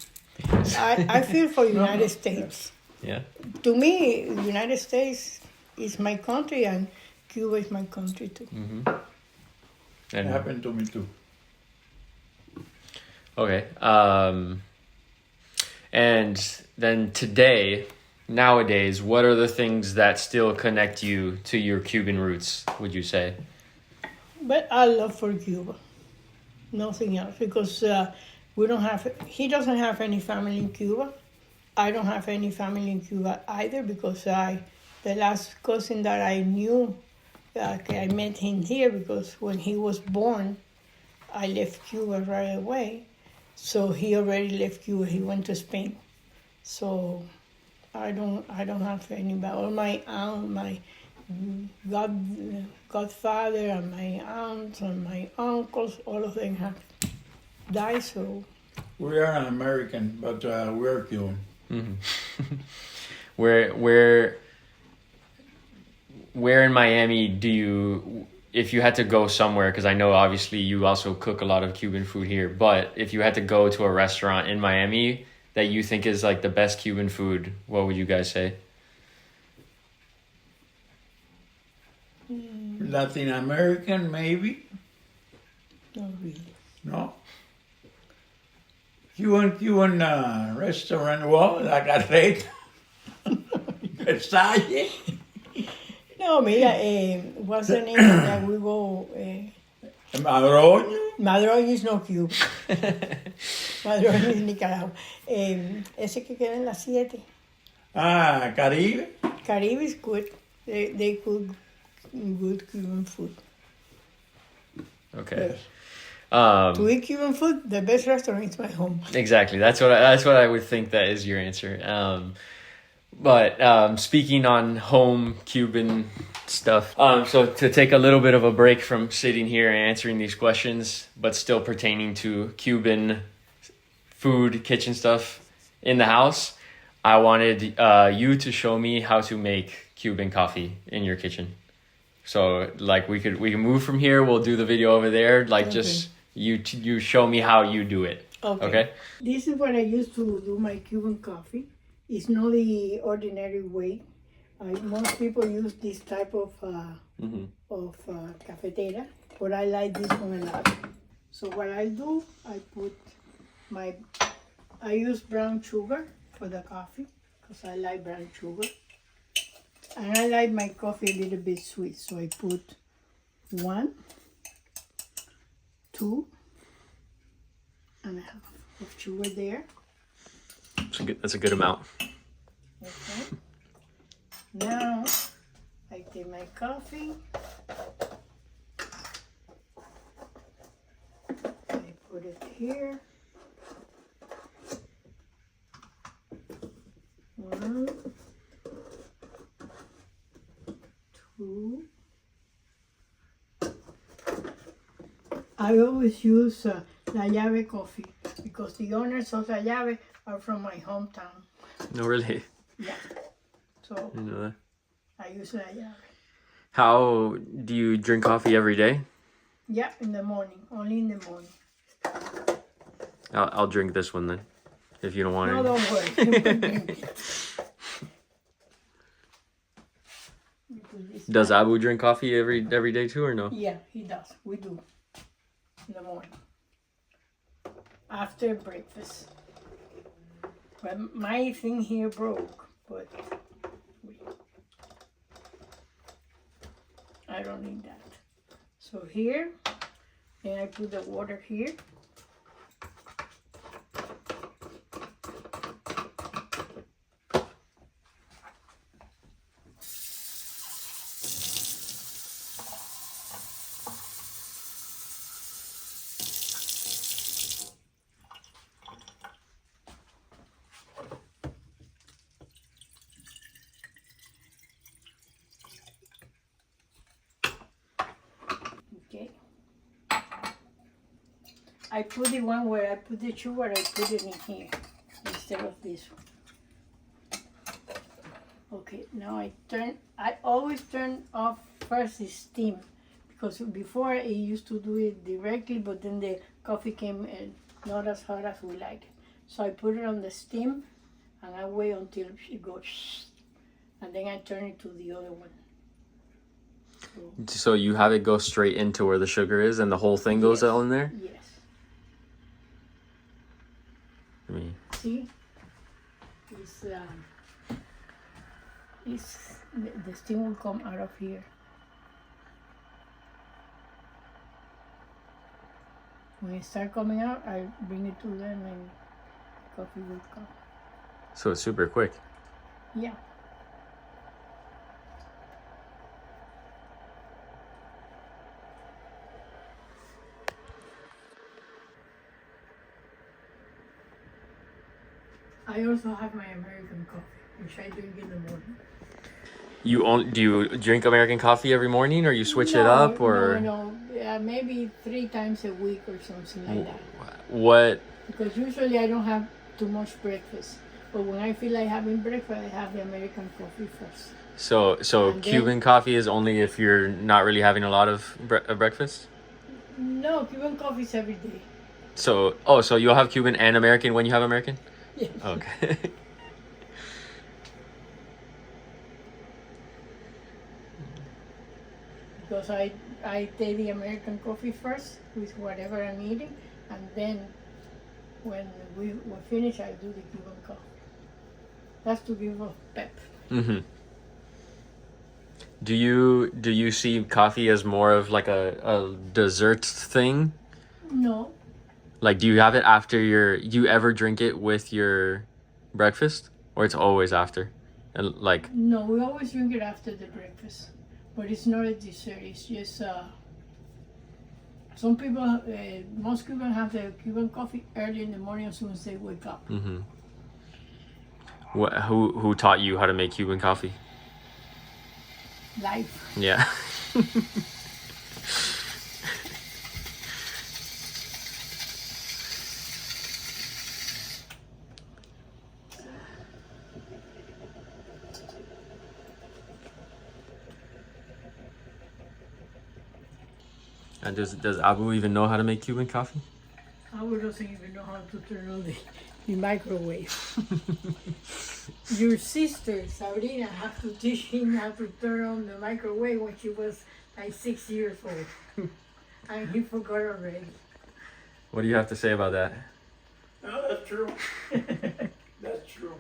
I feel for United States. Yeah. To me, United States is my country, and Cuba is my country too. Mm-hmm. It happened to me too. Okay. And then nowadays, what are the things that still connect you to your Cuban roots, would you say? But I love for Cuba. Nothing else, because he doesn't have any family in Cuba. I don't have any family in Cuba either, because the last cousin that I knew, I met him here because when he was born, I left Cuba right away. So he already left Cuba. He went to Spain. So I don't have anybody. All my aunt, my godfather, and my aunts and my uncles, all of them have died. So we are an American, but we're Cuban. Mm-hmm. Where in Miami do you, if you had to go somewhere, because I know obviously you also cook a lot of Cuban food here, but if you had to go to a restaurant in Miami that you think is like the best Cuban food, what would you guys say? Latin American, maybe? not really. No? Cuban restaurant, well, like I said, Versailles. No, mira, what's the name that we go? Madrón. Madrón is no Cuba. Madrón is Nicaragua. Ese que queda en las 7. Ah, Caribe. Caribe is good. They cook good Cuban food. Okay. Yes. To eat Cuban food, the best restaurant is my home. Exactly. That's what I would think that is your answer. But speaking on home Cuban stuff, so to take a little bit of a break from sitting here and answering these questions, but still pertaining to Cuban food, kitchen stuff in the house, I wanted you to show me how to make Cuban coffee in your kitchen. So like we can move from here. We'll do the video over there. Like just you show me how you do it. Okay. This is what I used to do my Cuban coffee. It's not the ordinary way. Most people use this type of cafetera, but I like this one a lot. So what I do, I put I use brown sugar for the coffee because I like brown sugar. And I like my coffee a little bit sweet, so I put 1, 2 and a half of sugar there. That's a good amount. Okay. Now I take my coffee. I put it here. 1, 2. I always use La Llave coffee because the owners of La Llave are from my hometown. No, really? Yeah. So You know that. I use La Llave. How do you drink coffee every day? Yeah, in the morning. Only in the morning. I'll drink this one then, if you don't want No, it. don't worry. You can drink it. You put this Does back. Abu drink coffee every day too, or no? Yeah, he does. We do. In the morning. After breakfast. But my thing here broke, but I don't need that. So here, and I put the water here. Okay. I put the one where I put the sugar, I put it in here instead of this one. Okay, now I always turn off first the steam because before I used to do it directly, but then the coffee came not as hot as we like it. So I put it on the steam and I wait until it goes and then I turn it to the other one. So you have it go straight into where the sugar is, and the whole thing goes Yes. all in there. Yes. I mean, See, the steam will come out of here. When it start coming out, I bring it to them and coffee will come. so it's super quick. Yeah. I also have my American coffee, which I drink in the morning. Do you drink American coffee every morning, or you switch it up, or No, maybe 3 times a week or something like that. what? Because usually I don't have too much breakfast. But when I feel like having breakfast, I have the American coffee first. So And then- Cuban coffee is only if you're not really having a lot of breakfast. No, Cuban coffee is every day. So you'll have Cuban and American when you have American. Yes. Okay. Because I take the American coffee first with whatever I'm eating, and then when we finish, I do the Cuban coffee. That's to give a pep. Mm-hmm. Do you see coffee as more of like a dessert thing? No, Like, do you have it after you ever drink it with your breakfast, or it's always after? And like, no, we always drink it after the breakfast. But it's not a dessert, it's just, some people, most Cubans have the Cuban coffee early in the morning as soon as they wake up. mm-hmm. Who taught you how to make Cuban coffee? Life. Yeah. And does Abu even know how to make Cuban coffee? Abu doesn't even know how to turn on the microwave. Your sister, Sabrina, had to teach him how to turn on the microwave when she was like 6 years old. And he forgot already. What do you have to say about that? No, that's true. That's true.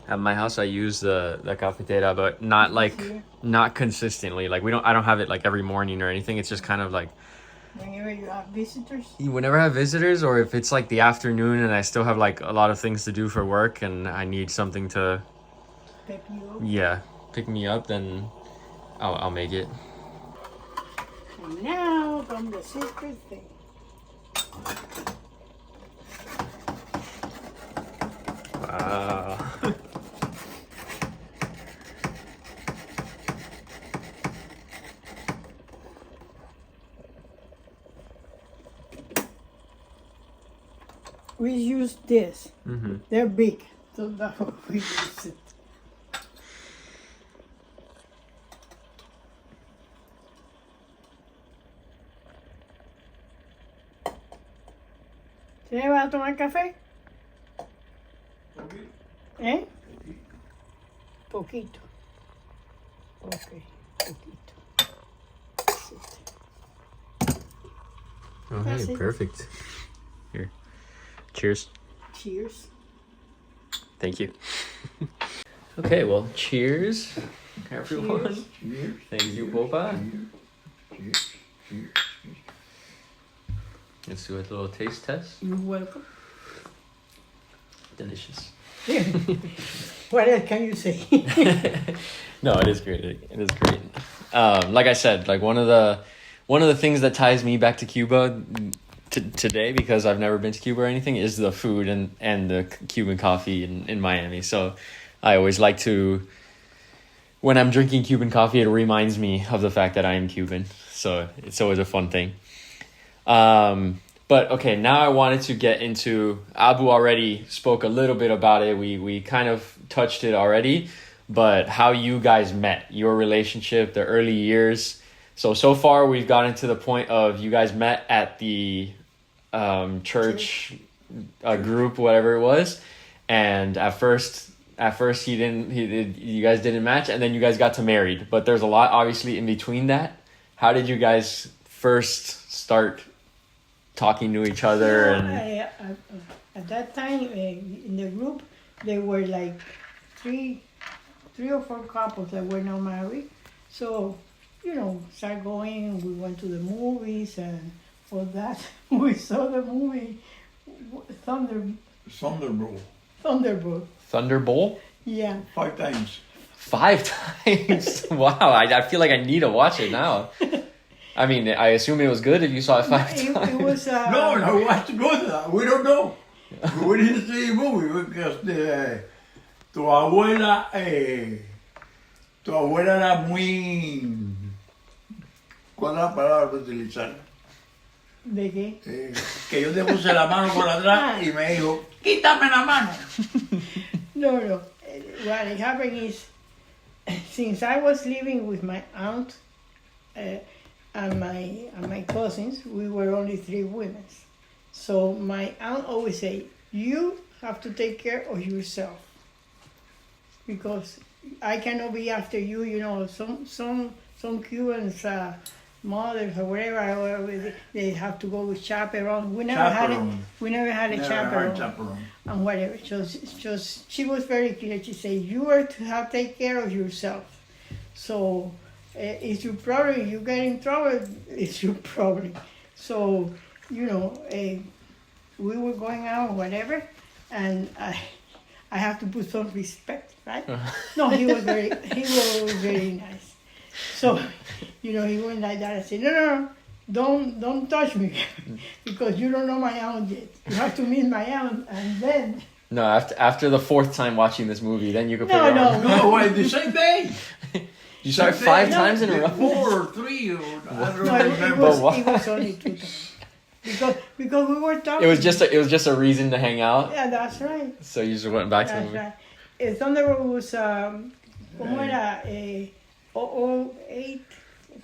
At my house, I use the cafetera, but not consistently. Like I don't have it like every morning or anything. It's just kind of like Whenever you have visitors? whenever I have visitors, or if it's like the afternoon and I still have like a lot of things to do for work and I need something to Pep you up. pick me up, then I'll make it. And now from the secret thing. Wow. We use this. Mm-hmm. They're big, so that's what we use it. ¿Se va a tomar café? ¿Eh? Poquito. Ok, poquito. That's it. Oh, That's hey, it. perfect. Here. Cheers. Cheers. Thank you. Okay, well, cheers, everyone. Cheers. Cheers. Thank you, Popa. Cheers. Cheers. Let's do a little taste test. You're welcome. Delicious. What else can you say? No, it is great. It is great. Like I said, like one of the things that ties me back to Cuba today, because I've never been to Cuba or anything, is the food and the Cuban coffee in Miami. So I always like to, when I'm drinking Cuban coffee, it reminds me of the fact that I am Cuban. So it's always a fun thing. But okay, now I wanted to get into, Abu already spoke a little bit about it. We kind of touched it already, but how you guys met, your relationship, the early years. So far we've gotten to the point of you guys met at the church group, whatever it was. And at first you guys didn't match, and then you guys got to married, but there's a lot obviously in between that. How did you guys first start talking to each other? At that time in the group there were like three or four couples that were not married, so start going. We went to the movies, and for that we saw the movie Thunderbolt. Thunderbolt? Yeah. 5 times. 5 times? Wow, I feel like I need to watch it now. I mean, I assume it was good if you saw it 5 times. It was No, what's good? We don't know. We didn't see the movie because tu abuela era muy... ¿Cuál es la palabra para utilizar? ¿De qué? Que yo te puse la mano por atrás y me dijo, quítame la mano. No. What happened is, since I was living with my aunt and my cousins, we were only 3 women. So my aunt always say, you have to take care of yourself, because I cannot be after you. Some Cubans, mothers or whatever, they have to go with chaperone. We never had a chaperone. And whatever. Just she was very clear. She said, you are to take care of yourself. So it's your problem. You get in trouble, it's your problem. So we were going out, whatever, and I have to put some respect, right? No, he was very nice. So, he went like that and said, no, don't touch me, because you don't know my aunt yet. You have to meet my aunt, and then... No, after the 4th time watching this movie, then you could put your arm. No, wait, the same day. You saw it 5 times in a row? 4 or 3, I don't No, remember. it was only 2 times. Because we were talking. It was just a reason to hang out. Yeah, that's right. So you just went back to the That's movie. right. Thunderbolt was, ¿cómo era? 08,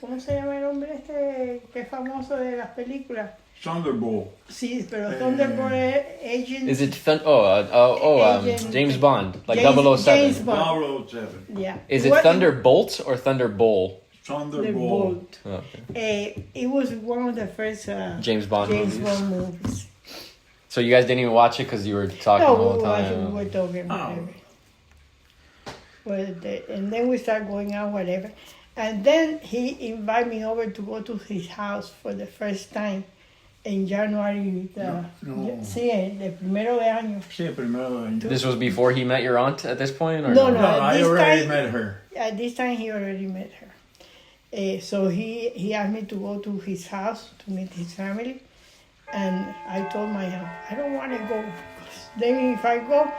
¿cómo se llama el hombre este que es famoso de las películas? Thunderbolt. Sí, pero Thunderbolt es Agent... Is it Agent- James Bond, like James 007? James Bond. 007. Yeah. Is it What- Thunderbolt or Thunderbolt? Thunderbolt. Oh, okay. It was one of the first James Bond James movies. Bond movies. So you guys didn't even watch it because you were talking the whole we time. were talking whatever. And then we start going out, whatever. And then he invited me over to go to his house for the first time in January. No. Sí, el primero de año. Sí, primero. This was before he met your aunt at this point, or No, No, I this already time- met her. At this time, he already met her. So he asked me to go to his house to meet his family. And I told my aunt, I don't want to go. Because then if I go,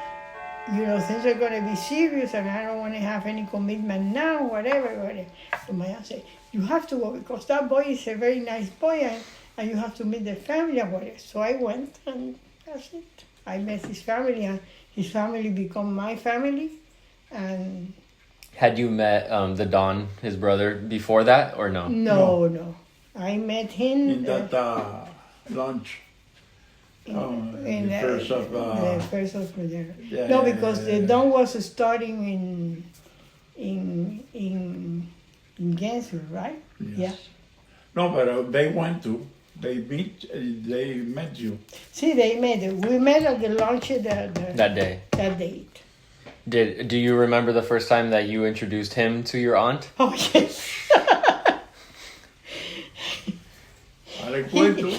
things are going to be serious and I don't want to have any commitment now, whatever. So my aunt said, you have to go because that boy is a very nice boy and you have to meet the family and whatever. So I went and that's it. I met his family and his family become my family. And had you met the Don, his brother, before that, or no? no. I met him In that lunch. in the first of... the first of November. yeah, No, because yeah. the Don was starting in Gainesville, right? Yes. No, but they met you. See, they met it. We met at the lunch That day. that date. Do you remember the first time that you introduced him to your aunt? Oh yes. Al cuento.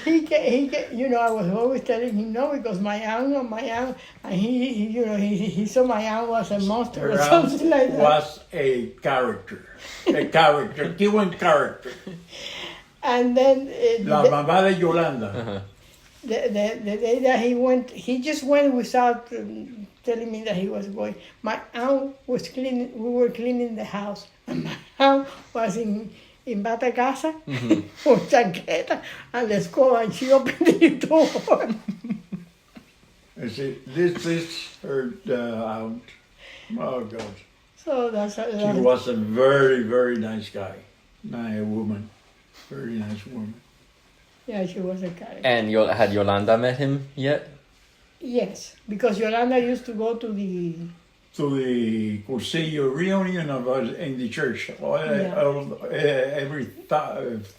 I was always telling him no because my aunt, and he saw my aunt was a monster or Her something like that. was a character. Given character. And then La mamá de Yolanda. Uh-huh. the day that he just went without telling me that he was going. My aunt was cleaning, we were cleaning the house, and my aunt was in Bata Casa with chancleta and the escoba, and she opened the door. You see, this is her aunt. Oh, God. So that's She was a very, very nice guy. Nice woman. Very nice woman. yeah, she was a character. And had Yolanda met him yet? Yes, because Yolanda used to go to the Cursillo reunion in the church every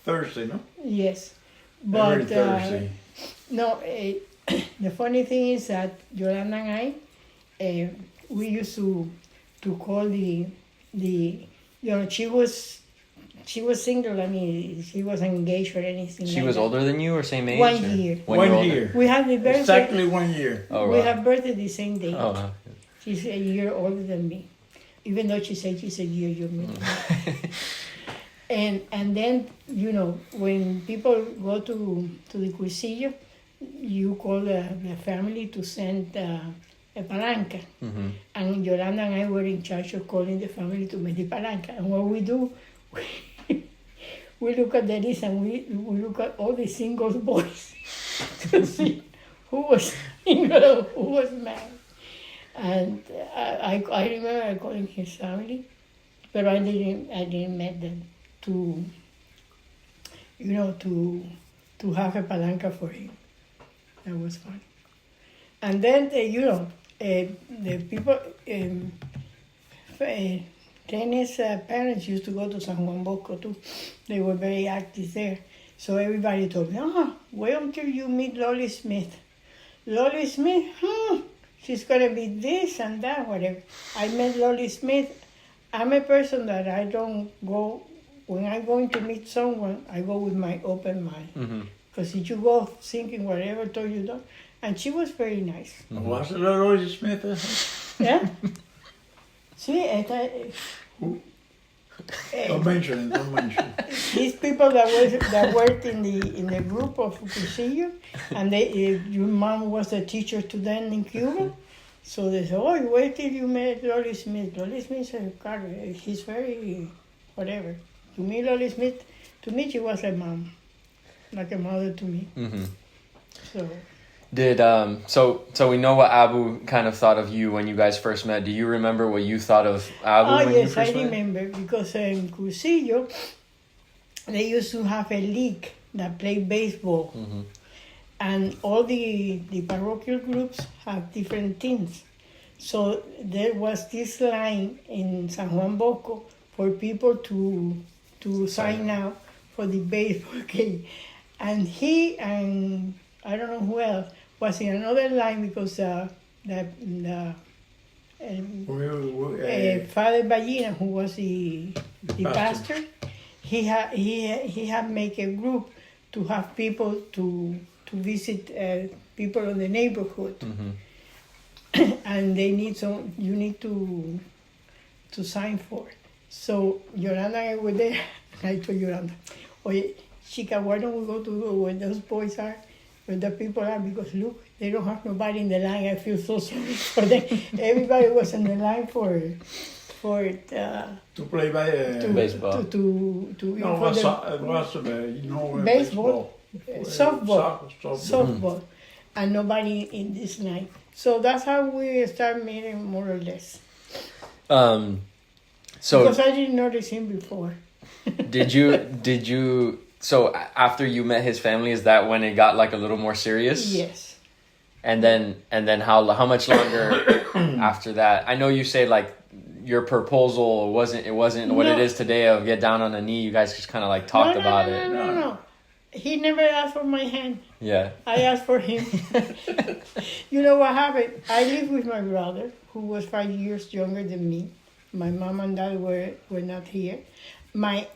Thursday, no? yes, Every but Thursday. no. The funny thing is that Yolanda and I, we used to call the she was single. I mean, she wasn't engaged or anything. She like was that. older than you or same age? 1 or- year. 1 year older? year. We have the birthday. Exactly 1 year. Oh, We wow. have birthday the same day. Oh, wow. She's a year older than me, even though she said she's a year younger. And then when people go to the cursillo, you call the family to send a palanca. Mm-hmm. And Yolanda and I were in charge of calling the family to make the palanca. And what we do, we look at the list and we look at all the single boys to see who was single, who was married. And I remember calling his family, but I didn't meet them to have a palanca for him. That was fun. And then the people, Rene's parents used to go to San Juan Bosco too. They were very active there. So everybody told me, wait until you meet Lolly Smith. Lolly Smith, she's going to be this and that, whatever. I met Lolly Smith. I'm a person that I don't go, when I'm going to meet someone, I go with my open mind. Because if you go thinking whatever told you don't, and she was very nice. Was it Lolly Smith? Yeah? Sí, esta, Don't mention it. these people that worked in the group of Cursillo, and your mom was a teacher to them in Cuba, so they said, "Oh, wait till you met Lolly Smith." Lolly Smith said, "God, he's very whatever." To me, Lolly Smith, she was a mom, like a mother to me. Mm-hmm. So Did so we know what Abu kind of thought of you when you guys first met. Do you remember what you thought of Abu when you yes, first I met? remember because in Cursillo, they used to have a league that played baseball. Mm-hmm. And all the parochial groups have different teams. So there was this line in San Juan Bosco for people to sign out for the baseball game. And he and I don't know who else was in another line because Father Ballina, who was the pastor, he had make a group to have people to visit people in the neighborhood, and they need you need to sign for it. So Yolanda and I were there, and I told Yolanda, "Oye, chica, why don't we go to where those boys are, where the people are? Because look, they don't have nobody in the line. I feel so sorry for them. Everybody was in the line for to play baseball. Baseball. Softball, and nobody in this line. So that's how we start meeting, more or less. So because I didn't notice him before. did you? So after you met his family, is that when it got like a little more serious? Yes. And then how much longer after that? I know you say like your proposal wasn't what it is today of get down on a knee. You guys just kind of like talked about it. No. He never asked for my hand. Yeah. I asked for him. You know what happened? I lived with my brother, who was 5 years younger than me. My mom and dad were not here. My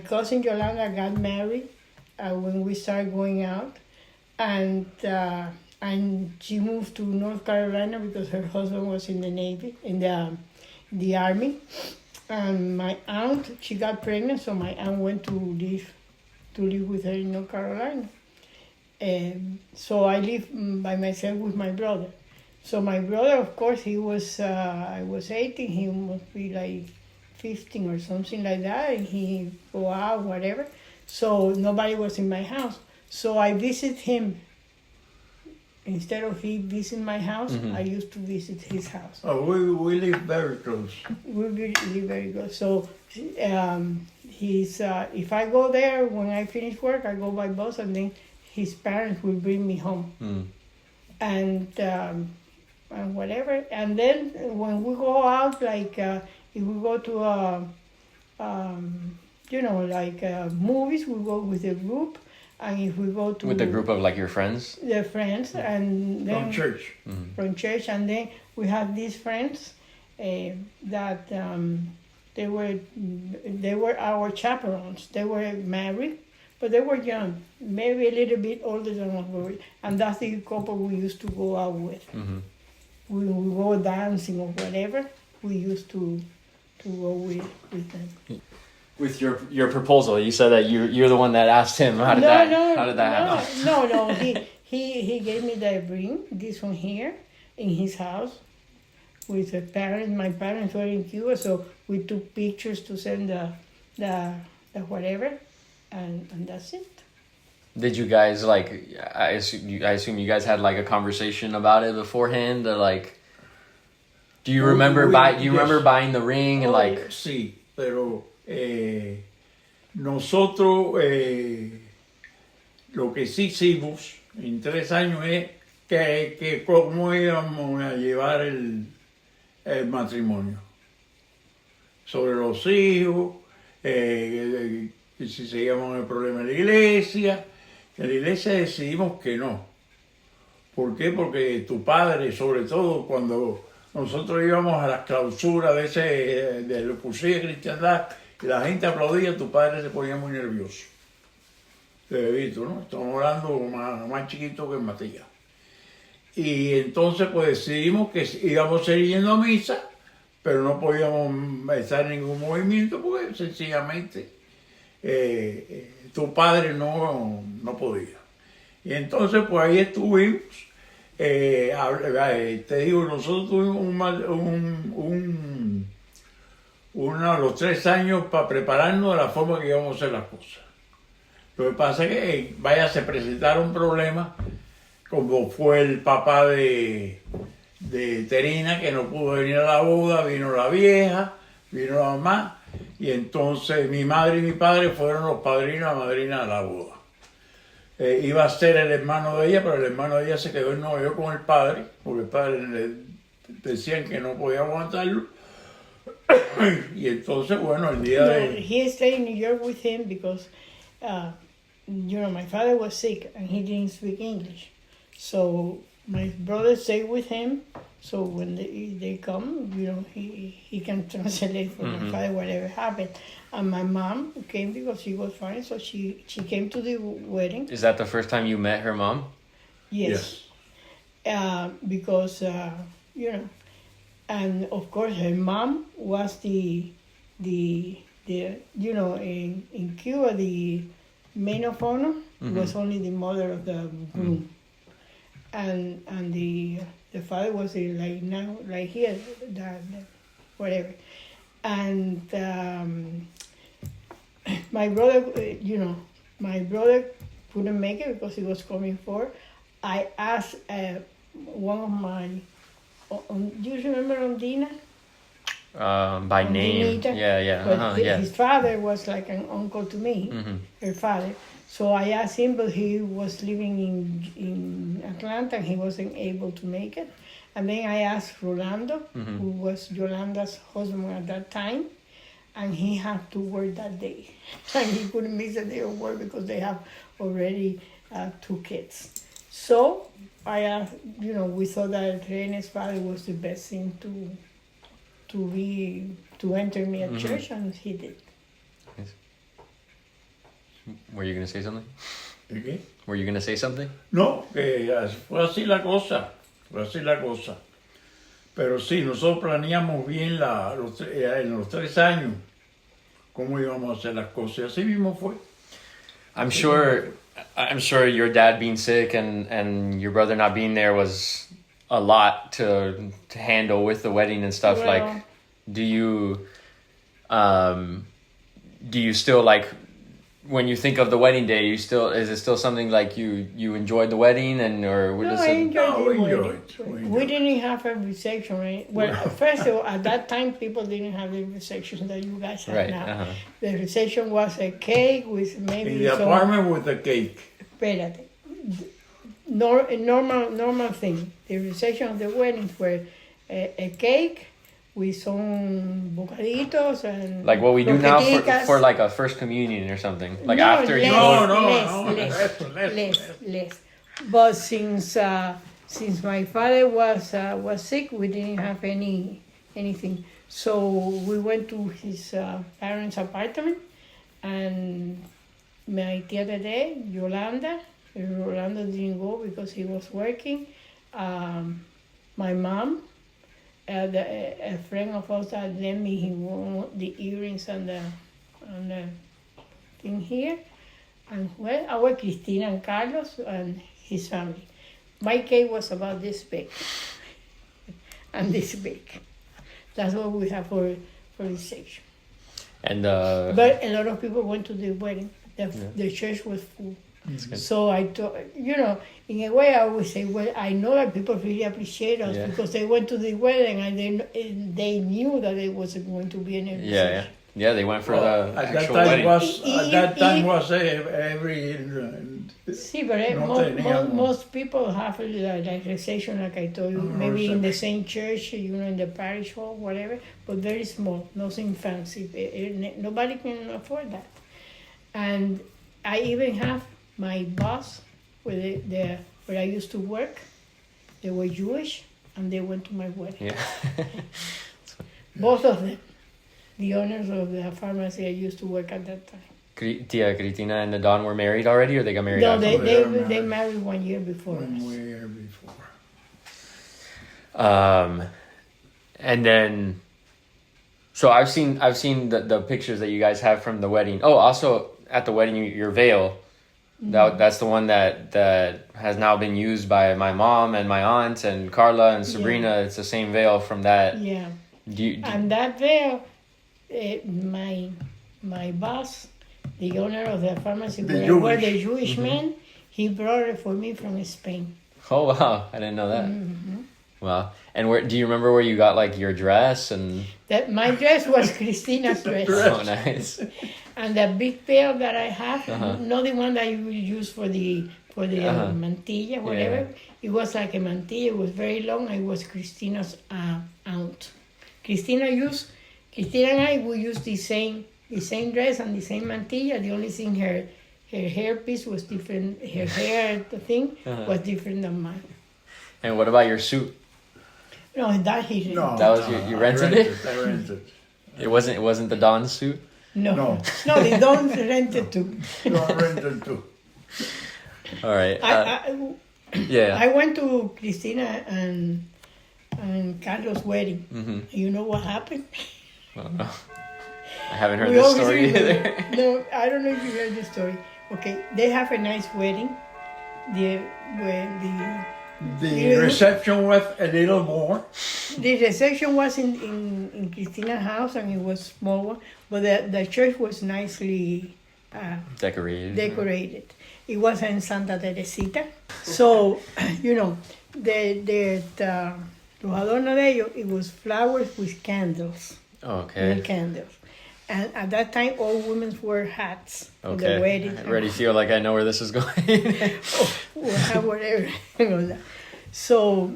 cousin Yolanda got married when we started going out, and she moved to North Carolina because her husband was in the Navy, in the Army. And my aunt, she got pregnant, so my aunt went to live with her in North Carolina. So I lived by myself with my brother. So my brother, of course, he was, I was 18, he must be like 15 or something like that, and he go out, whatever. So nobody was in my house. So I visit him. Instead of he visiting my house, I used to visit his house. Oh, we live very close. We live very close. So if I go there, when I finish work, I go by bus, and then his parents will bring me home. And whatever. And then when we go out, like if we go to movies, we go with a group. And if we go to with a group of like your friends, the friends, and then from church, and then we have these friends that they were our chaperones. They were married, but they were young, maybe a little bit older than us were, and that's the couple we used to go out with. We go dancing or whatever. We used to go with them. With your proposal, you said that you're the one that asked him. How did that happen? No. He gave me the ring, this one here, in his house, with the parents. My parents were in Cuba, so we took pictures to send the whatever, and that's it. Did you guys like? I assume you guys had like a conversation about it beforehand, or like? Do you remember remember buying the ring and like? Sí, pero. Nosotros lo que sí hicimos en 3 años es que cómo íbamos a llevar el matrimonio. Sobre los hijos, que si seguíamos el problema de la iglesia. En la iglesia decidimos que no. ¿Por qué? Porque tu padre, sobre todo cuando nosotros íbamos a las clausuras de los cursillos de cristiandad, y la gente aplaudía, tu padre se ponía muy nervioso. Bebito, ¿no? Estamos hablando más chiquito que Matías. Y entonces pues decidimos que íbamos a seguir yendo a misa, pero no podíamos estar en ningún movimiento porque sencillamente tu padre no podía. Y entonces pues ahí estuvimos. Te digo, nosotros tuvimos los 3 años para prepararnos de la forma que íbamos a hacer las cosas. Lo que pasa es que, se presentaron problemas como fue el papá de Terina, que no pudo venir a la boda, vino la vieja, vino la mamá, y entonces mi madre y mi padre fueron los padrinos y madrinas de la boda. Iba a ser el hermano de ella, pero el hermano de ella se quedó en Nueva York con el padre, porque el padre le decían que no podía aguantarlo. Y entonces, bueno, el día de... He stayed in New York with him because, my father was sick and he didn't speak English. So my brother stayed with him. So when they come, he can translate for my father whatever happened. And my mom came because she was fine, so she came to the wedding. Is that the first time you met her mom? Yes. Because, and of course her mom was the in Cuba, the maid of honor was only the mother of the groom. And the father was like here, whatever. And my brother, my brother couldn't make it because he was coming for. I asked one of my, do you remember Ondina? By name. Ondinita? Yeah. But his father was like an uncle to me, her father. So I asked him, but he was living in Atlanta and he wasn't able to make it. And then I asked Rolando, who was Yolanda's husband at that time, and he had to work that day. And he couldn't miss a day of work because they have already 2 kids. So I asked, we thought that Rene's father was the best thing to enter me at church, and he did. Nice. Were you going to say something? ¿Qué? Were you going to say something? No, que fue así la cosa, Pero sí, nosotros planeamos bien en los 3 años cómo íbamos a hacer las cosas, y así mismo fue. I'm sure your dad being sick and your brother not being there was a lot to handle with the wedding and stuff. Well, like, do you still, like, when you think of the wedding day, is it still something like you enjoyed the wedding, I enjoyed the wedding. We didn't have a reception, right? Well, first of all, at that time, people didn't have the reception that you guys have now. The reception was a cake with maybe in the apartment with a cake. Espérate. Normal thing. The reception of the weddings were a cake with some bocaditos and like what we do now croqueticas. for like a first communion or something. Like No, after you go. Less. But since my father was sick, we didn't have anything. So we went to his parents' apartment, and my tia Tede, Rolando didn't go because he was working. My mom, a friend of ours that lent me the earrings and the thing here. And our Cristina and Carlos and his family. My cake was about this big and this big. That's what we have for reception. And but a lot of people went to the wedding. The church was full. So I thought, in a way I would say, well, I know that people really appreciate us because they went to the wedding and they knew that it was going to be an reception. Yeah, they went for the actual wedding. At that time was every... Sí, but most people have like reception, like I told you, maybe in the same church, in the parish hall, whatever, but very small, nothing fancy. Nobody can afford that. And I even have my boss, where I used to work, they were Jewish, and they went to my wedding. Yeah. Both of them. The owners of the pharmacy I used to work at that time. Tia Cristina and the Don were married already, or they got married? No, after? they married 1 year before us. 1 year before. And then, so I've seen the pictures that you guys have from the wedding. Oh, also at the wedding, your veil. That's the one that has now been used by my mom and my aunt and Carla and Sabrina. Yeah. It's the same veil from that. Yeah. And that veil, my boss, the owner of the pharmacy where the Jewish man, he brought it for me from Spain. Oh, wow. I didn't know that. Wow. And where do you remember where you got like your dress and? That my dress was Christina's dress. Oh, nice. And the big pail that I have, not the one that you will use for the mantilla, whatever. It was like a mantilla. It was very long. It was Christina's aunt. Christina and I will use the same dress and the same mantilla. The only thing her hairpiece was different. Her hair thing was different than mine. And what about your suit? No, that he didn't. No, That was you rented it? I rented. It wasn't the Don suit? No, they don't rent it too. No, I rented too. All right. I went to Cristina and Carlos' wedding. You know what happened? Oh, no. I haven't heard this story either. No, I don't know if you heard the story. Okay, they have a nice wedding. The reception was a little more. The reception was in Christina's house, and it was small one, but the church was nicely decorated. It was in Santa Teresita. So, los adornos de ellos, it was flowers with candles. Okay. Real candles. And at that time, all women wore hats for the Okay. wedding. I already feel like I know where this is going. Whatever. So,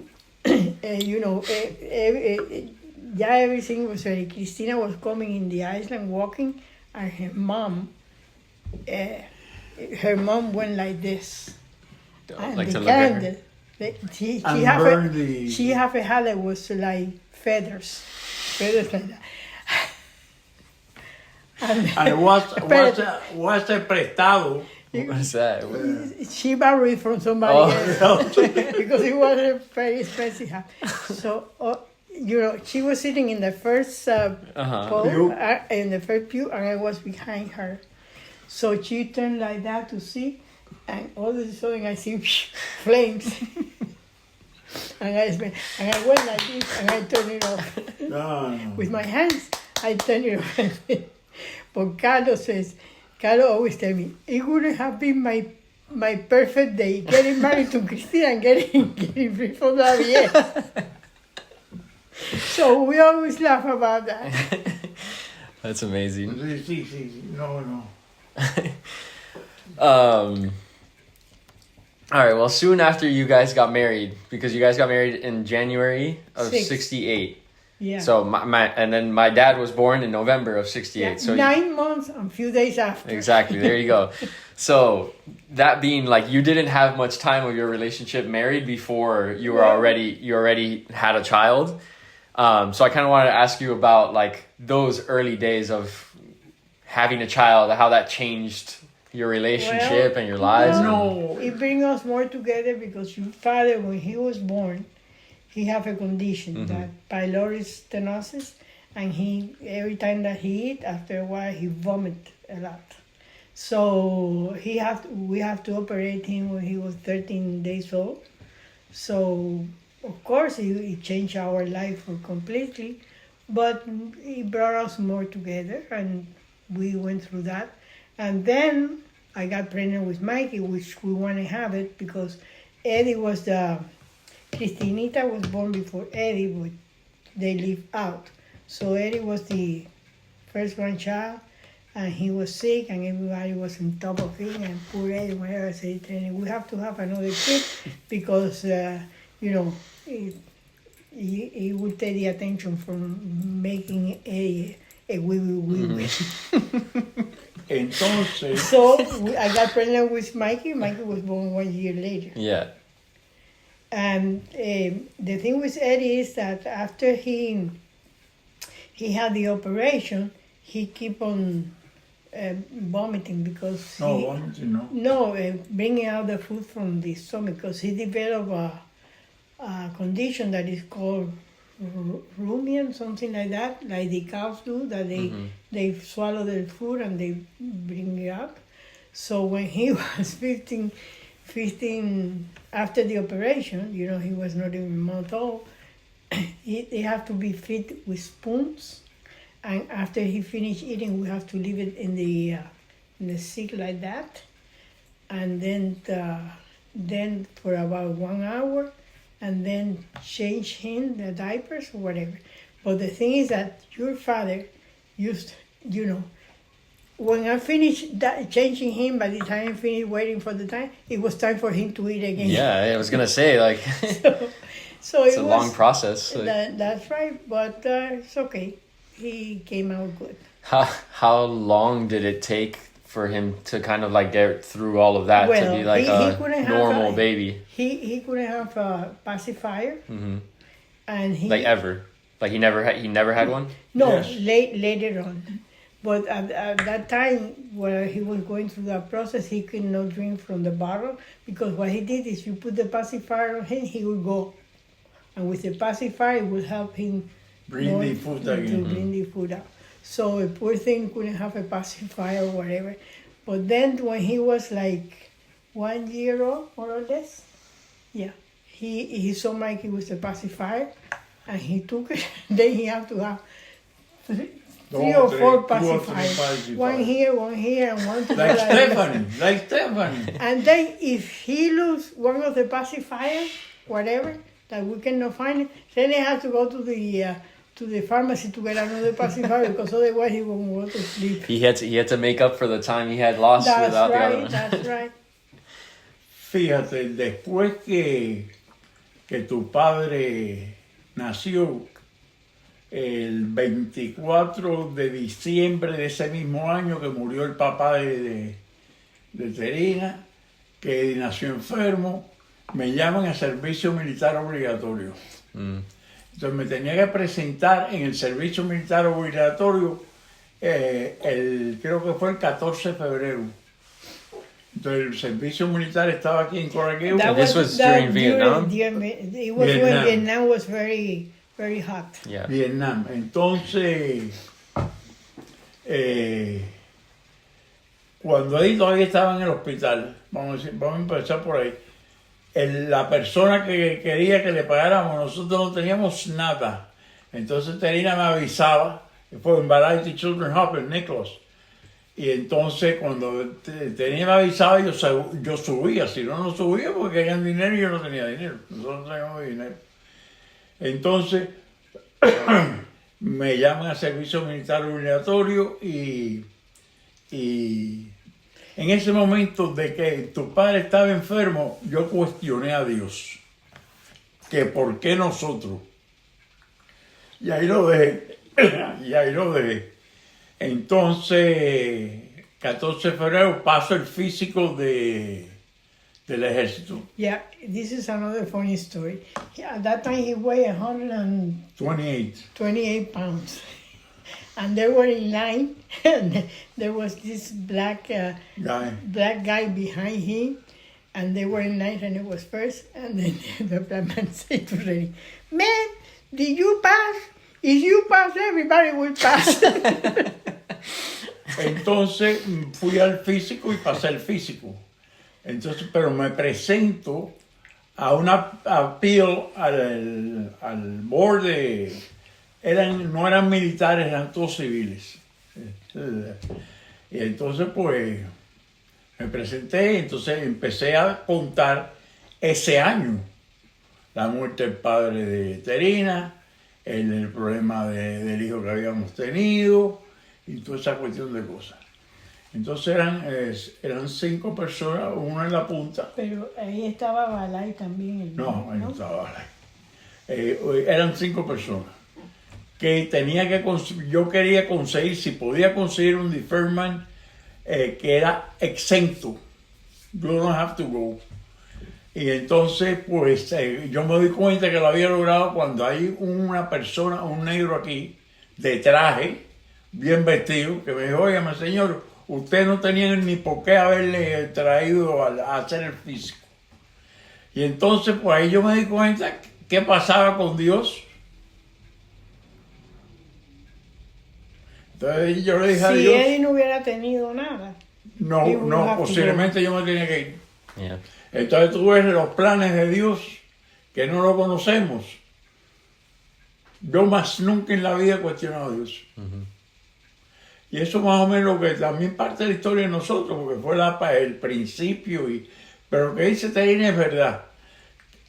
everything was ready. Cristina was coming in the island walking, and her mom went like this. And Like the to look at her? candle, she have a hat that was like feathers like that. And was prestado. What is that? She borrowed it from somebody else because it was a very expensive hat. So, she was sitting in the first in the first pew, and I was behind her. So she turned like that to see, and all of a sudden I see flames. and I went like this, and I turned it off. With my hands, I turned it off. But Carlos always tell me, it wouldn't have been my perfect day, getting married to Cristina and getting free from that yet. So we always laugh about that. That's amazing. No. All right, well, soon after you guys got married, because you guys got married in January of 68. Yeah. So and then my dad was born in November of 68. Yeah, so 9 months and a few days after. Exactly. There you go. So that being like, you didn't have much time of your relationship married before you were already had a child. So I kind of wanted to ask you about like those early days of having a child, how that changed your relationship and your lives. It brings us more together because your father, when he was born, he have a condition that pylori stenosis, and every time that he eat, after a while he vomit a lot. So we have to operate him when he was 13 days old. So of course it changed our life completely, but it brought us more together, and we went through that. And then I got pregnant with Mikey, which we want to have it because Eddie was Cristinita was born before Eddie, but they live out. So Eddie was the first grandchild, and he was sick, and everybody was on top of him, and poor Eddie, whenever I said, we have to have another kid because, he would take the attention from making Eddie a wee. Entonces. So I got pregnant with Mikey. Mikey was born 1 year later. Yeah. And the thing with Eddie is that after he had the operation, he keep on vomiting because bringing out the food from the stomach because he developed a condition that is called rumian, something like that, like the cows do, that they swallow their food and they bring it up. So when he was 15 after the operation, he was not even a month old, he have to be fed with spoons, and after he finished eating, we have to leave it in the sink like that, and then then for about 1 hour, and then change him the diapers or whatever. But the thing is that your father used, when I finished changing him, by the time I finished waiting for the time, it was time for him to eat again. Yeah, I was gonna say like so it's it a was, long process. Like, that's right, but it's okay. He came out good. how long did it take for him to kind of like get through all of that to be like a normal baby? He couldn't have a pacifier, and he like ever. Like he never had one? No, Yes. later on. But at that time, where he was going through that process, he could not drink from the bottle, because what he did is you put the pacifier on him, he would go. And with the pacifier, it would help him Bring the food to again. bring the food out. So a poor thing couldn't have a pacifier or whatever. But then when he was like 1 year old, more or less, he saw Mikey with a pacifier, and he took it. Then he had to have three or four pacifiers. One here, and one to Like the Stephanie. And then if he lose one of the pacifiers, whatever, that we cannot find it, then he has to go to the pharmacy to get another pacifier, because otherwise he won't go to sleep. He had to make up for the time he had lost without the other one. That's right. Fíjate, después que tu padre nació, el 24 de diciembre de ese mismo año que murió el papá de Terina, que nació enfermo, me llaman a servicio militar obligatorio. Entonces me tenía que presentar en el servicio militar obligatorio, creo que fue el 14 de febrero. Entonces el servicio militar estaba aquí en Coraqueo. This was during Vietnam? It was when Vietnam was very, very hot. Yeah. Vietnam. Entonces, cuando ahí todavía estaba en el hospital, vamos a empezar por ahí, la persona que quería que le pagáramos, nosotros no teníamos nada. Entonces Terina me avisaba, fue en Variety Children's Hospital, Nicholas. Y entonces cuando Terina me avisaba, yo subía, si no subía porque querían dinero y yo no tenía dinero. Nosotros no teníamos dinero. Entonces me llaman a servicio militar obligatorio y en ese momento de que tu padre estaba enfermo, yo cuestioné a Dios, que por qué nosotros. Y ahí lo dejé. Entonces, 14 de febrero paso el físico del ejército. Yeah, this is another funny story. At that time he weighed 128 pounds. And they were in line, and there was this black guy behind him, and they were in line, and it was first, and then the black man said to Reddy, "Man, did you pass? If you pass, everybody will pass." Entonces fui al físico y pasé el físico. Entonces, pero me presento a una appeal al board no eran militares, eran todos civiles. Y entonces pues me presenté, entonces empecé a contar ese año. La muerte del padre de Terina, el problema del hijo que habíamos tenido y toda esa cuestión de cosas. Entonces eran 5 personas, una en la punta. Pero ahí estaba Balay también. No, ahí no estaba Balay. Eran 5 personas. Que yo quería conseguir, si podía conseguir un deferment que era exento. You don't have to go. Y entonces, pues, yo me doy cuenta que lo había logrado cuando hay una persona, un negro aquí, de traje, bien vestido, que me dijo, óigame, señor, usted no tenía ni por qué haberle traído a hacer el físico. Y entonces, pues, ahí yo me di cuenta qué pasaba con Dios. Entonces yo le dije a Dios, si él no hubiera tenido nada. No, posiblemente yo me tenía que ir. Yeah. Entonces tú ves los planes de Dios que no lo conocemos. Yo más nunca en la vida he cuestionado a Dios. Y eso más o menos lo que también parte de la historia de nosotros, porque fue el principio y Pero lo que dice Terina es verdad.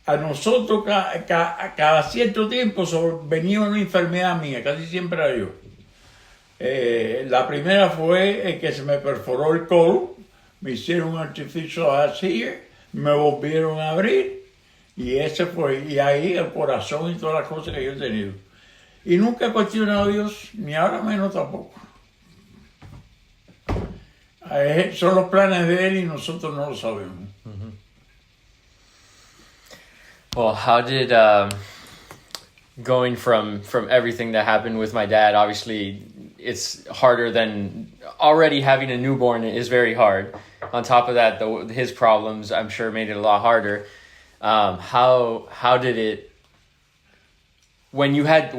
A nosotros cada cierto tiempo venía una enfermedad mía, casi siempre era yo. La primera fue que se me perforó el colon, me hicieron un artificial heart here, me volvieron a abrir y ese fue, y ahí el corazón y todas las cosas que yo he tenido. Y nunca he cuestionado a Dios, ni ahora menos tampoco. Son los planes de Él y nosotros no lo sabemos. Well, how did going from everything that happened with my dad? Obviously, it's harder than already having a newborn is very hard. On top of that, his problems, I'm sure, made it a lot harder. How did it? When you had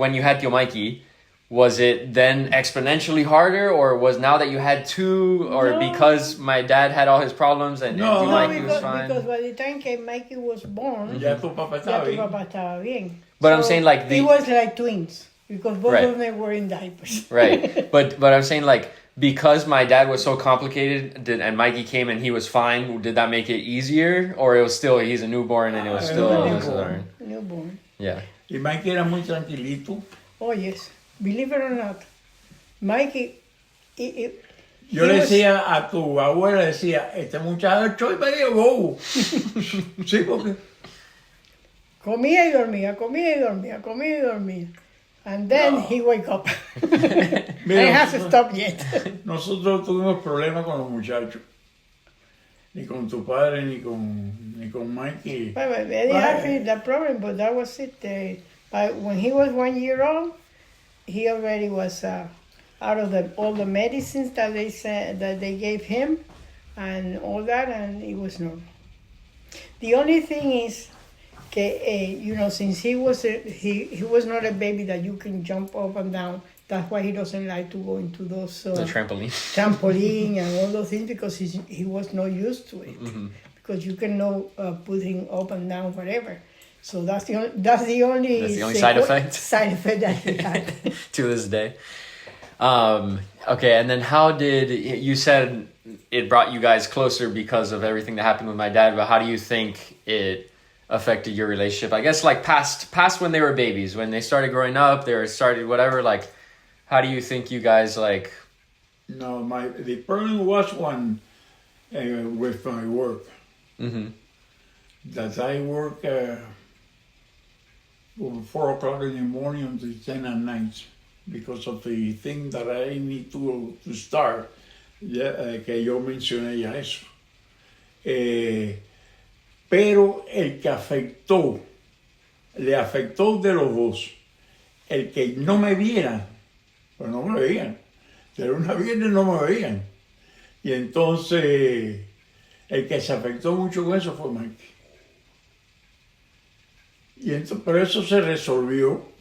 Tio Mikey, was it then exponentially harder, or was now that you had two, or No. because my dad had all his problems and No, Tio no, Mikey was fine? Because by the time que Mikey was born, Ya tu papá ya estaba tu bien. papá estaba bien. But I'm saying, like, it was like twins because both Right. of them were in diapers. Right, but I'm saying, like, because my dad was so complicated, and Mikey came and he was fine, did that make it easier, or it was still he's a newborn and it was still No. this learn? Newborn. Yeah. Y Mikey era muy tranquilito. Oh yes, believe it or not, Mikey. Yo le decía a tu abuela, decía, este muchacho es medio bobo. Sí, porque... Comía y dormía, comía y dormía, comía y dormía. And then he wake up. Mira, I hasn't stopped yet. nosotros tuvimos problemas con los muchachos. Ni con tu padre, ni con Mikey. But they had that problem, but that was it. When he was 1 year old, he already was out of all the medicines that they said that they gave him, and all that, and it was normal. The only thing is, since he was not a baby that you can jump up and down. That's why he doesn't like to go into those The trampoline. trampoline and all those things, because he was not used to it. Mm-hmm. Because you can put him up and down, whatever. So that's the only side effect? Side effect that he had. To this day. Okay, and then how did you said it brought you guys closer because of everything that happened with my dad, but how do you think it affected your relationship? I guess, like, past when they were babies, when they started growing up, started whatever, like, how do you think you guys, like... No, the problem was one with my work. Mm-hmm. That I work from 4 o'clock in the morning until 10 at night because of the thing that I need to start, que yo mencioné ya eso. Pero el que le afectó de los dos, el que no me viera, pues no me veían. De lunes a viernes no me veían. Y entonces, el que se afectó mucho con eso fue Mike. Y entonces, pero eso se resolvió.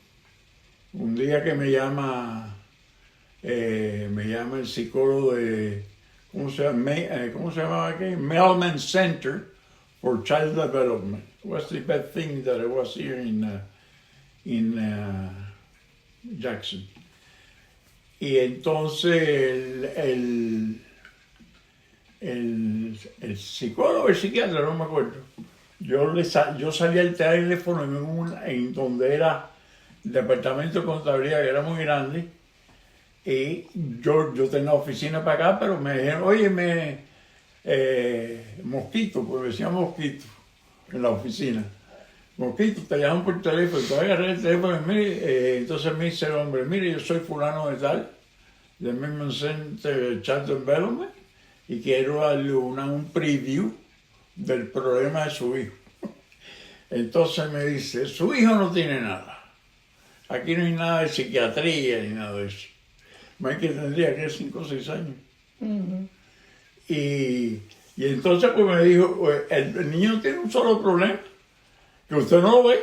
Un día que me llama el psicólogo de, ¿cómo se llama aquí? Melman Center for Child Development. It was the best thing that I was here in Jackson. Y entonces el psicólogo, el psiquiatra, no me acuerdo, yo salí al teléfono en donde era el departamento de contabilidad, que era muy grande, y yo tenía oficina para acá, pero me dijeron, oye, Mosquito, pues me decían Mosquito en la oficina. Mosquito, te llaman por teléfono, te voy a agarrar el teléfono y mire, entonces me dice el hombre, mire, yo soy fulano de tal, del mismo Center Child Development, y quiero darle un preview del problema de su hijo. Entonces me dice, su hijo no tiene nada. Aquí no hay nada de psiquiatría ni nada de eso. Mike tendría que 5 o 6 años. Mm-hmm. Y entonces pues me dijo, el niño tiene un solo problema, que usted no lo ve.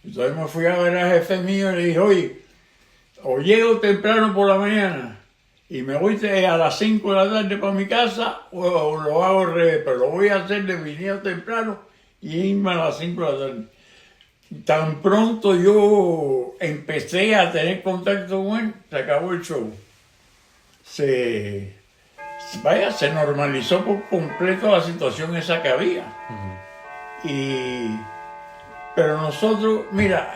Entonces me fui a ver al jefe mío y le dije, oye, o llego temprano por la mañana y me voy a las 5 de la tarde para mi casa, o lo hago al revés, pero lo voy a hacer de venir temprano y irme a las 5 de la tarde. Tan pronto yo empecé a tener contacto con él, se acabó el show. Se vaya, se normalizó por completo la situación esa que había. Pero nosotros, mira,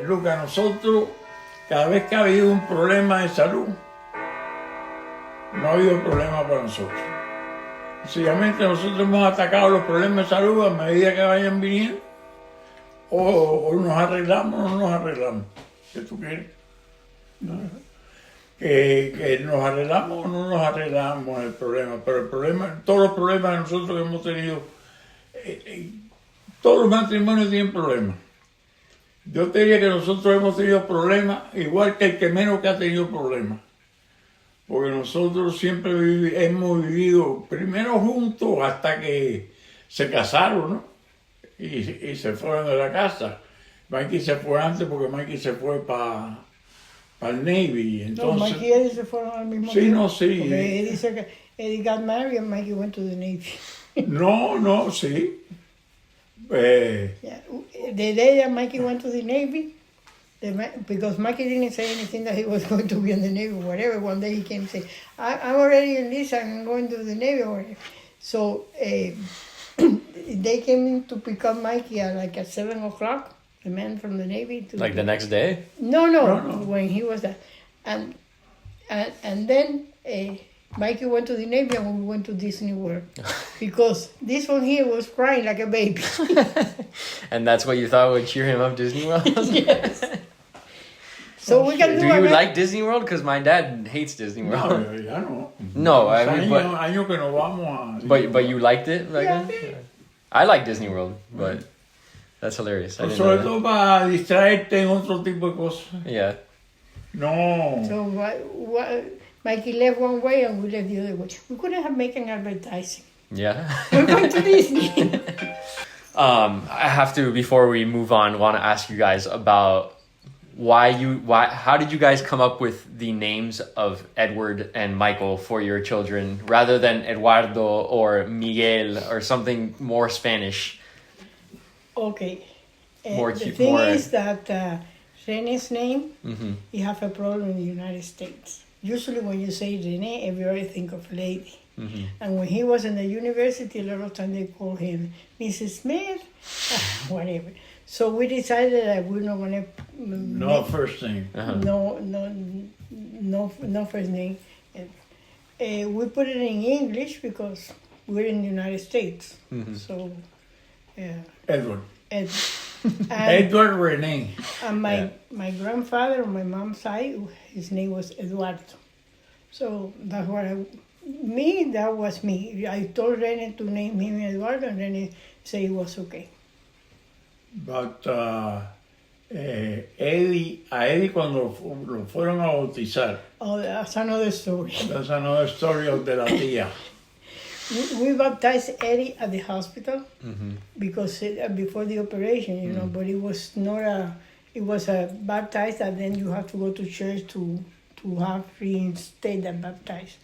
Luca, nosotros, cada vez que ha habido un problema de salud, no ha habido problema para nosotros. Sencillamente nosotros hemos atacado los problemas de salud a medida que vayan viniendo, o nos arreglamos o no nos arreglamos. ¿Qué tú quieres? Que nos arreglamos o no nos arreglamos el problema, pero el problema, todos los problemas que nosotros hemos tenido, todos los matrimonios tienen problemas. Yo te diría que nosotros hemos tenido problemas igual que el que menos que ha tenido problemas, porque nosotros siempre hemos vivido primero juntos hasta que se casaron, ¿no? Y se fueron de la casa. Mikey se fue antes porque Mikey se fue para el Navy. Entonces, no, Mikey y Eddie se fueron al mismo sí, tiempo. No, sí. Porque Eddie dice que Eddie got married and Mikey went to the Navy. No, sí. Yeah. The day that Mikey went to the Navy, because Mikey didn't say anything that he was going to be in the Navy or whatever, one day he came and said, I'm already in this, I'm going to the Navy or whatever. So they came in to pick up Mikey at 7 o'clock, the man from the Navy. Like the next day? No, when he was there. And then Mikey went to the Navy and we went to Disney World. Because this one here was crying like a baby. And that's what you thought would cheer him up, Disney World? Yes. So we can do you like Disney World? Because my dad hates Disney World. No, ya no. No, I mean, años que no vamos a... But you liked it? Like, Yeah. I like Disney World, but that's hilarious. I didn't Sobre know todo para distraerte en otro tipo de cosas. that. Yeah. No. So what, Mikey left one way and we left the other way. We couldn't have made an advertising. Yeah. We're going to Disney. I have to, before we move on, want to ask you guys about how did you guys come up with the names of Edward and Michael for your children rather than Eduardo or Miguel or something more Spanish? Okay. More The cute, thing more- is that Rene's name, Mm-hmm. you have a problem in the United States. Usually when you say Rene, everybody think of lady. Mm-hmm. And when he was in the university, a lot of time they call him Mrs. Smith, whatever. So we decided that we're not going to... No first name. Uh-huh. No first name. We put it in English because we're in the United States. Mm-hmm. So, Edward. and Edward Rene. and my grandfather on my mom's side, his name was Eduardo. So that's what that was me. I told Rene to name him Eduardo, and Rene said it was okay. But Eddie cuando lo fueron a bautizar, Oh, that's another story. that's another story of de la tía. We baptized Eddie at the hospital Mm-hmm. because before the operation, you know, but it was not it was a baptized and then you have to go to church to have reinstated and baptized.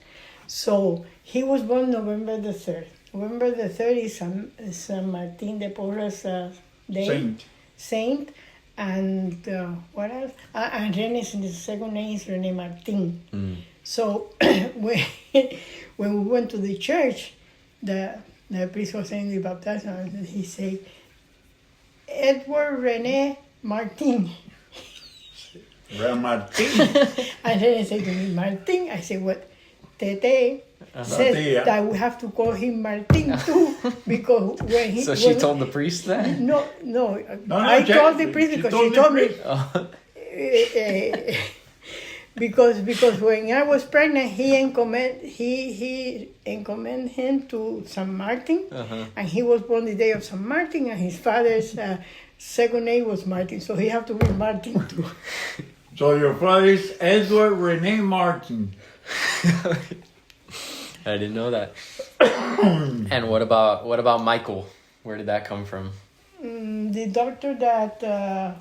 So he was born November the 3rd. November the 3rd is San Martin de Porres day. Saint. And what else? And Rene's second name is Rene Martin. Mm. So when we went to the church, the priest was saying the baptism, and he said, Edward Rene Martin. Martin. And then he said to me, Martin. I said, what? Tete says that we have to call him Martin too, because when he... So she told the priest that? No, I told the priest because she told me... Oh. Because when I was pregnant, he encommended him to San Martin, Uh-huh. and he was born the day of San Martin, and his father's second name was Martin, so he had to be Martin too. So your father is Edward Rene Martin. I didn't know that. And what about Michael? Where did that come from? The doctor that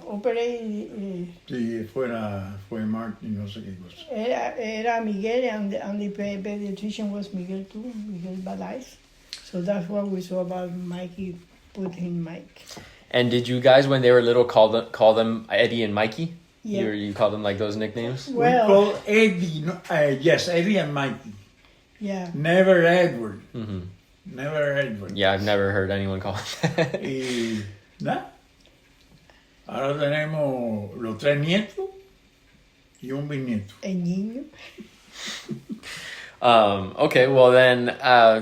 operated Sí, fue Martin, no sé qué cosa. era Miguel, and the pediatrician was Miguel too, Miguel Balais. So that's what we saw about Mikey, put him Mike. And did you guys, when they were little, call them Eddie and Mikey? Yeah. You called them like those nicknames? Well, we call Eddie, yes, Eddie and Mikey. Yeah. Never Edward. Never Edward. Yeah, I've never heard anyone call it that. Y nada. Ahora tenemos los 3 nietos y un bisnieto. El niño. Okay, well then,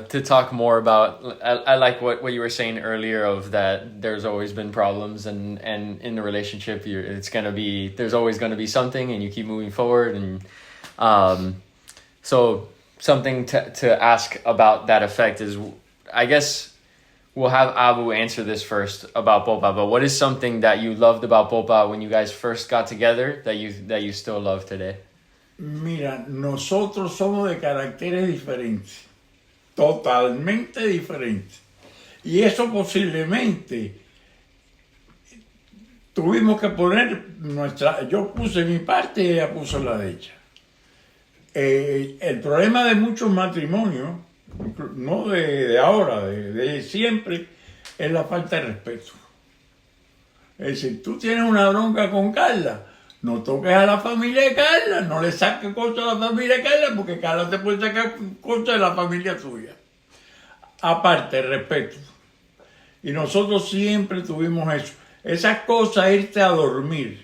to talk more about, I like what you were saying earlier of that there's always been problems and in the relationship, there's always going to be something and you keep moving forward. And so something to ask about that effect is, I guess we'll have Abu answer this first about Popa, but what is something that you loved about Popa when you guys first got together that you still love today? Mira, nosotros somos de caracteres diferentes, totalmente diferentes. Y eso posiblemente tuvimos que poner yo puse mi parte y ella puso la de ella. El problema de muchos matrimonios, no de ahora, de siempre, es la falta de respeto. Es decir, tú tienes una bronca con Carla, no toques a la familia de Carla, no le saques cosas a la familia de Carla, porque Carla te puede sacar cosas de la familia tuya. Aparte, respeto. Y nosotros siempre tuvimos eso. Esas cosas, irte a dormir,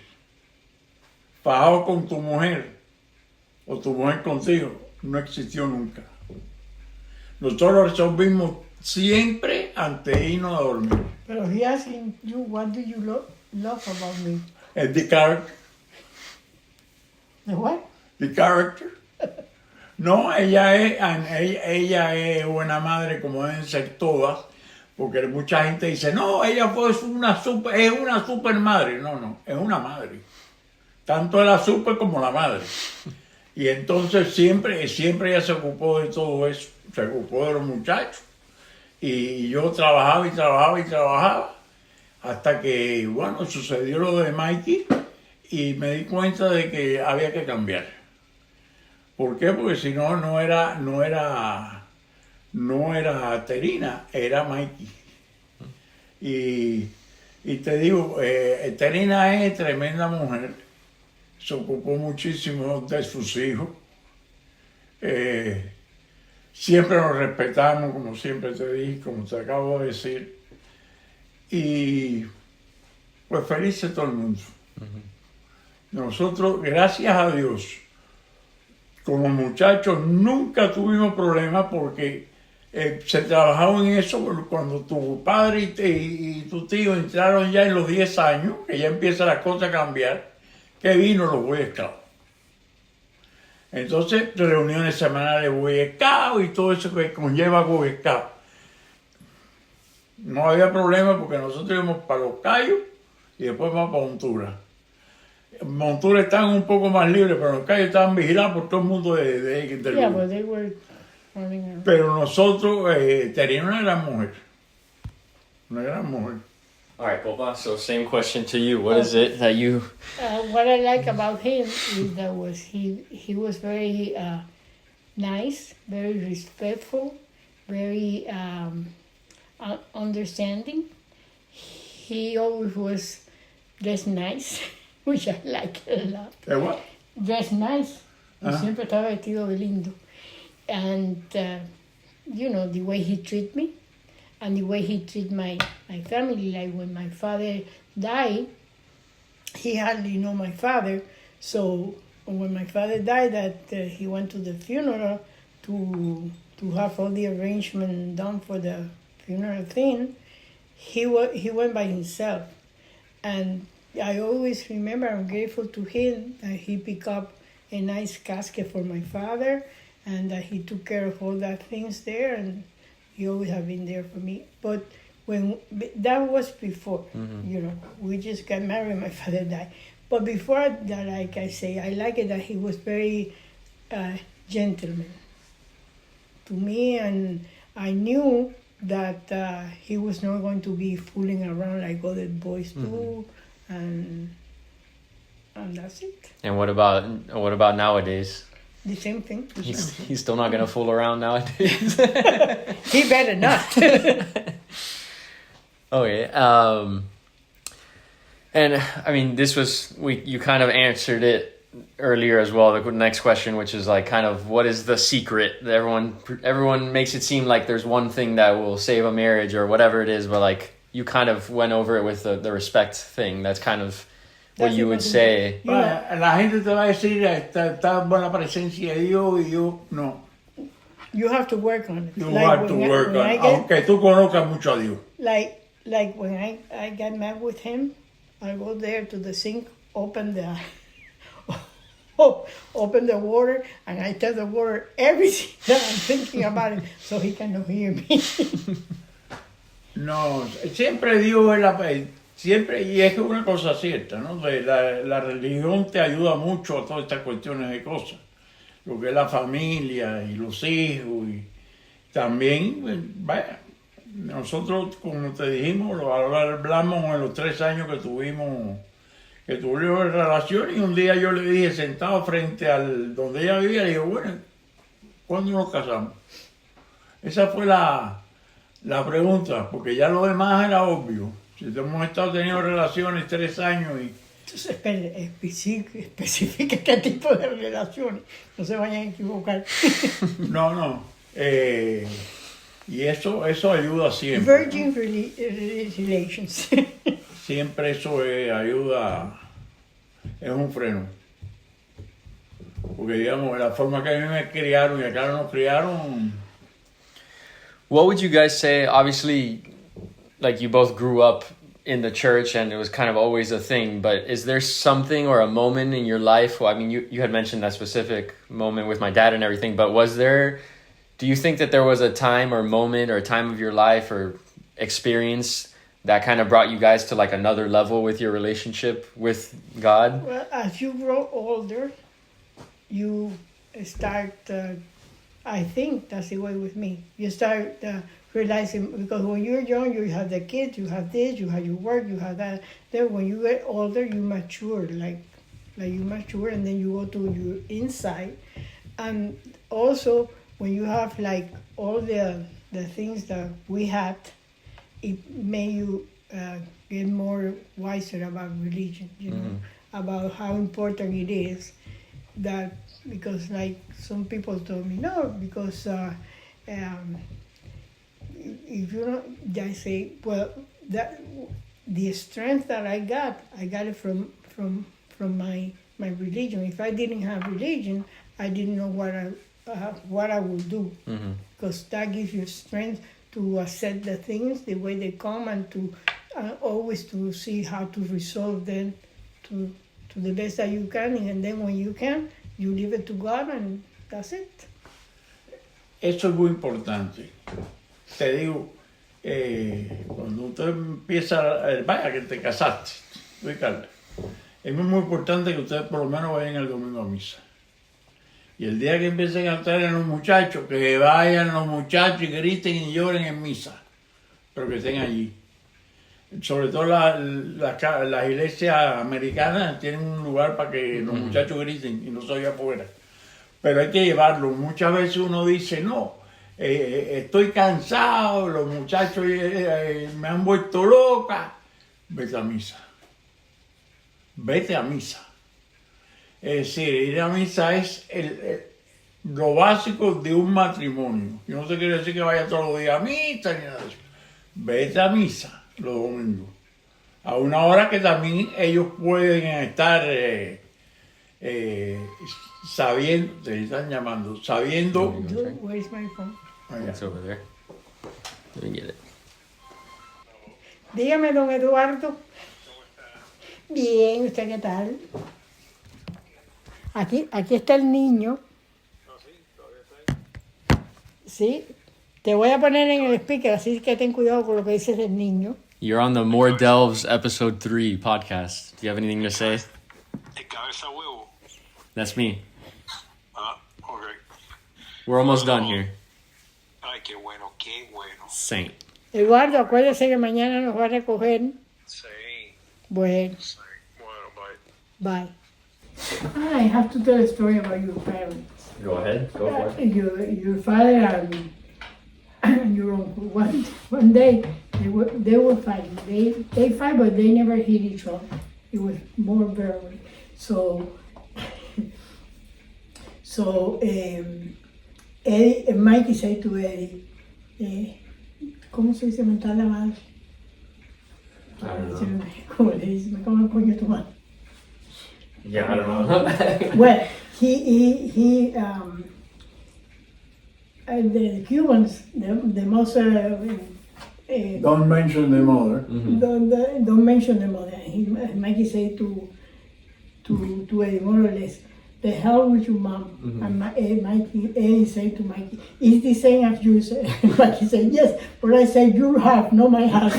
fajado con tu mujer, o tu mujer contigo, no existió nunca. Nosotros resolvimos siempre antes de irnos a dormir. Pero he asking you, what do you love about me? The character. The what? The character. No, ella es buena madre como deben ser todas, porque mucha gente dice, no, ella es una super madre. No, es una madre. Tanto la super como la madre. Y entonces siempre ella se ocupó de todo eso, se ocupó de los muchachos. Y yo trabajaba, hasta que, bueno, sucedió lo de Mikey y me di cuenta de que había que cambiar. ¿Por qué? Porque si no, no era Terina, era Mikey. Y te digo, Terina es tremenda mujer, se ocupó muchísimo de sus hijos. Siempre nos respetamos, como siempre te dije, como te acabo de decir. Y pues feliz de todo el mundo. Nosotros, gracias a Dios, como muchachos nunca tuvimos problemas porque se trabajaba en eso cuando tu padre y tu tío entraron ya en los 10 años, que ya empieza la cosa a cambiar, que vino los Boy Scouts. Entonces, reuniones semanales de Boy Scouts y todo eso que conlleva Boy Scouts. No había problema porque nosotros íbamos para Los Cayos y después vamos para Montura. Montura estaban un poco más libres, pero Los Cayos estaban vigilados por todo el mundo del Yeah, but they were running around. Pero nosotros teníamos una gran mujer. Una gran mujer. All right, Popa, so same question to you. What is it that you... What I like about him is that he was very nice, very respectful, very understanding. He always was dressed nice, which I like a lot. ¿Qué what? Dressed nice. Y siempre estaba vestido de lindo. And, you know, the way he treated me and the way he treated my family. Like when my father died, he hardly knew my father. So when my father died, that he went to the funeral to have all the arrangement done for the funeral thing. He went by himself. And I always remember, I'm grateful to him that he picked up a nice casket for my father and that he took care of all that things there, and he always have been there for me. But that was before, you know, we just got married, my father died. But before that, like I say, I like it that he was very gentleman to me, and I knew that he was not going to be fooling around like other boys do, and that's it. And what about nowadays? The same thing. He's still not gonna fool around nowadays. He better not. Okay. And I mean, you kind of answered it earlier as well, the next question, which is like kind of what is the secret? Everyone makes it seem like there's one thing that will save a marriage or whatever it is, but like you kind of went over it with the respect thing. That's kind of what you would say. La gente te va a decir, está buena presencia de Dios y yo no. You have to work on it. You have to work on it, aunque tú conozcas mucho a Dios. Like when I got mad with him, I go there to the sink, open the water, and I tell the water everything that I'm thinking about it, so he cannot hear me. No, siempre Dios es siempre, y es una cosa cierta, ¿no? La religión te ayuda mucho a todas estas cuestiones de cosas, lo que es la familia y los hijos, y también, vaya, nosotros, como te dijimos, hablamos en los 3 años que tuvimos relación, y un día yo le dije, sentado frente al donde ella vivía, le dije, bueno, ¿cuándo nos casamos? Esa fue la pregunta, porque ya lo demás era obvio. Si hemos estado teniendo relaciones 3 años y... Entonces, especifica qué tipo de relaciones, no se vayan a equivocar. No. Y eso ayuda siempre. Virgin relations. Siempre eso ayuda, es un freno. Porque digamos, la forma que a mí me criaron y acá nos criaron... What would you guys say? Obviously, like you both grew up in the church and it was kind of always a thing, but is there something or a moment in your life? Well, I mean, you had mentioned that specific moment with my dad and everything, but do you think that there was a time or moment or a time of your life or experience that kind of brought you guys to like another level with your relationship with God? Well, as you grow older, you start, I think that's the way with me. You start realizing, because when you're young, you have the kids, you have this, you have your work, you have that. Then when you get older, you mature, like you mature, and then you go to your inside. And also, when you have like all the things that we had, it made you get more wiser about religion, you know, about how important it is. That because like some people told me, no, because if you don't, I say, well, that the strength that I got it from my religion. If I didn't have religion, I didn't know what I would do, because that gives you strength to accept the things the way they come and to always to see how to resolve them to the best that you can, and then when you can, you leave it to God and that's it. Eso es muy importante. Te digo, cuando usted empieza, vaya que te casaste, tú y Carla, es muy importante que ustedes por lo menos vayan el domingo a misa. Y el día que empiecen a estar en los muchachos, que vayan los muchachos y griten y lloren en misa, pero que estén allí. Sobre todo las iglesias americanas tienen un lugar para que los muchachos griten y no se oiga afuera. Pero hay que llevarlo. Muchas veces uno dice, no, estoy cansado, los muchachos me han vuelto loca. Vete a misa. Vete a misa. Es decir, ir a misa es lo básico de un matrimonio. Yo no te quiero decir que vaya todos los días a misa ni nada de eso. Vete a misa los domingos. A una hora que también ellos pueden estar sabiendo, te están llamando, sabiendo. Where is my phone? It's over there. Let me get it. Dígame, don Eduardo. Bien, ¿usted qué tal? Aquí está el niño. Sí, te voy a poner en el speaker, así que ten cuidado con lo que dices del niño. You're on the More Delves episode 3 podcast. Do you have anything to say? De cabeza huevo. That's me. Okay. We're almost done here. Ay, qué bueno, qué bueno. Saint. Eduardo, acuérdese que mañana nos va a recoger. Sí. Bueno. Sí. Bueno, bye. Bye. I have to tell a story about your parents. Go ahead. Go for it. Your father and your uncle. One day they were fighting. They fight, but they never hit each other. It was more verbal. So So Eddie, Mikey said to Eddie, ¿cómo se dice mentar la madre? I don't know. ¿Cómo le dice? Me cago en el coño tu madre. Yeah, I don't know. Well, the Cubans, the most Don't mention the mother. don't mention the mother. Mikey said to Eddie more or less, the hell with your mom. And Eddie said to Mikey, it's the same as you said. Mikey said, yes, but I said your half, not my half.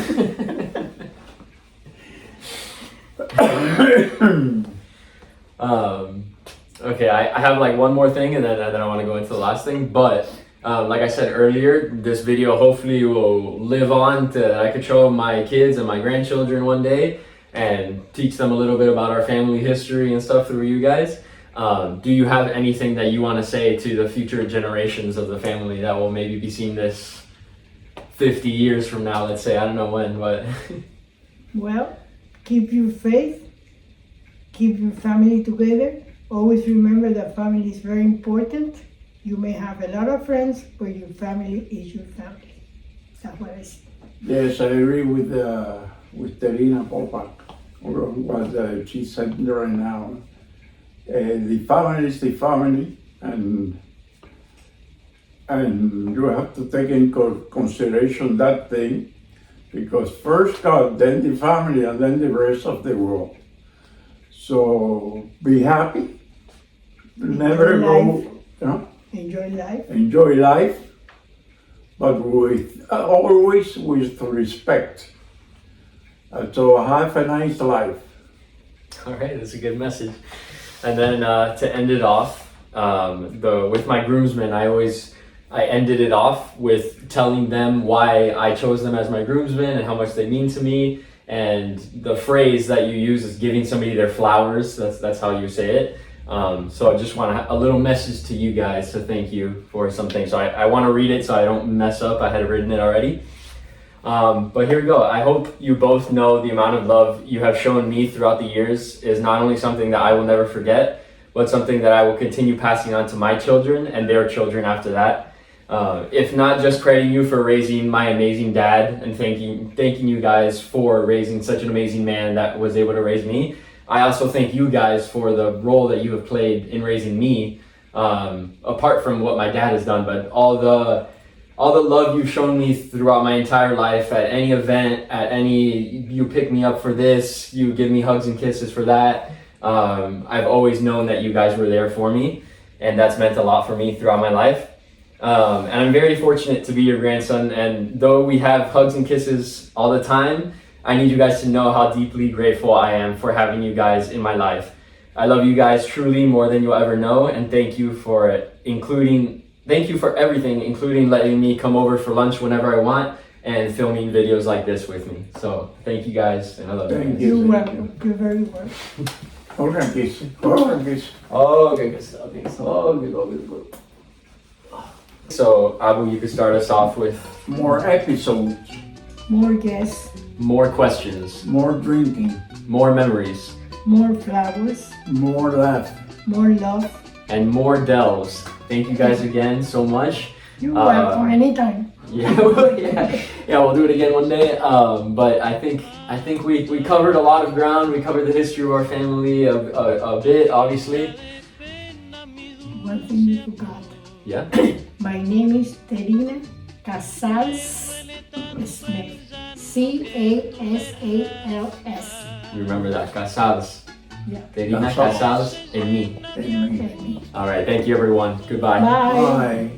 Okay, I have like one more thing and then I want to go into the last thing, but like I said earlier, this video hopefully will live on to I could show my kids and my grandchildren one day and teach them a little bit about our family history and stuff through you guys. Do you have anything that you want to say to the future generations of the family that will maybe be seeing this 50 years from now, let's say? I don't know when, but... Well, keep your faith, keep your family together. Always remember that family is very important. You may have a lot of friends, but your family is your family. That's what I say. Yes, I agree with Terina Popak, or what she said right now. The family is the family, and you have to take in consideration that thing, because first God, then the family, and then the rest of the world. So be happy, never go, Enjoy life. Enjoy life, but with always with respect. So have a nice life. All right, that's a good message. And then to end it off, with my groomsmen, I ended it off with telling them why I chose them as my groomsmen and how much they mean to me. And the phrase that you use is giving somebody their flowers. That's how you say it. So I just want a little message to you guys to thank you for something. So I want to read it so I don't mess up. I had written it already. But here we go. I hope you both know the amount of love you have shown me throughout the years is not only something that I will never forget, but something that I will continue passing on to my children and their children after that. If not just crediting you for raising my amazing dad and thanking you guys for raising such an amazing man that was able to raise me, I also thank you guys for the role that you have played in raising me, apart from what my dad has done, but all the love you've shown me throughout my entire life, at any event, you pick me up for this, you give me hugs and kisses for that. I've always known that you guys were there for me, and that's meant a lot for me throughout my life. And I'm very fortunate to be your grandson, and though we have hugs and kisses all the time, I need you guys to know how deeply grateful I am for having you guys in my life. I love you guys truly more than you'll ever know, and thank you for everything, including letting me come over for lunch whenever I want and filming videos like this with me. So thank you guys, and I love you. Thank You're you. welcome. You're very welcome. Otra kiss. Okay, good stuff. Good. So Abu, you could start us off with More episodes, More guests, more questions, more drinking, more memories, more flowers, more laugh. more love. and more delves. Thank you guys again so much. You're welcome anytime. Yeah, we'll do it again one day. But I think we covered a lot of ground. We covered the history of our family a bit, obviously. One thing you forgot. Yeah. My name is Terina Casals Smith. Casals. You remember that, Casals. Yeah. Terina Casals en mí. Amen. All right, thank you everyone. Goodbye. Bye. Bye.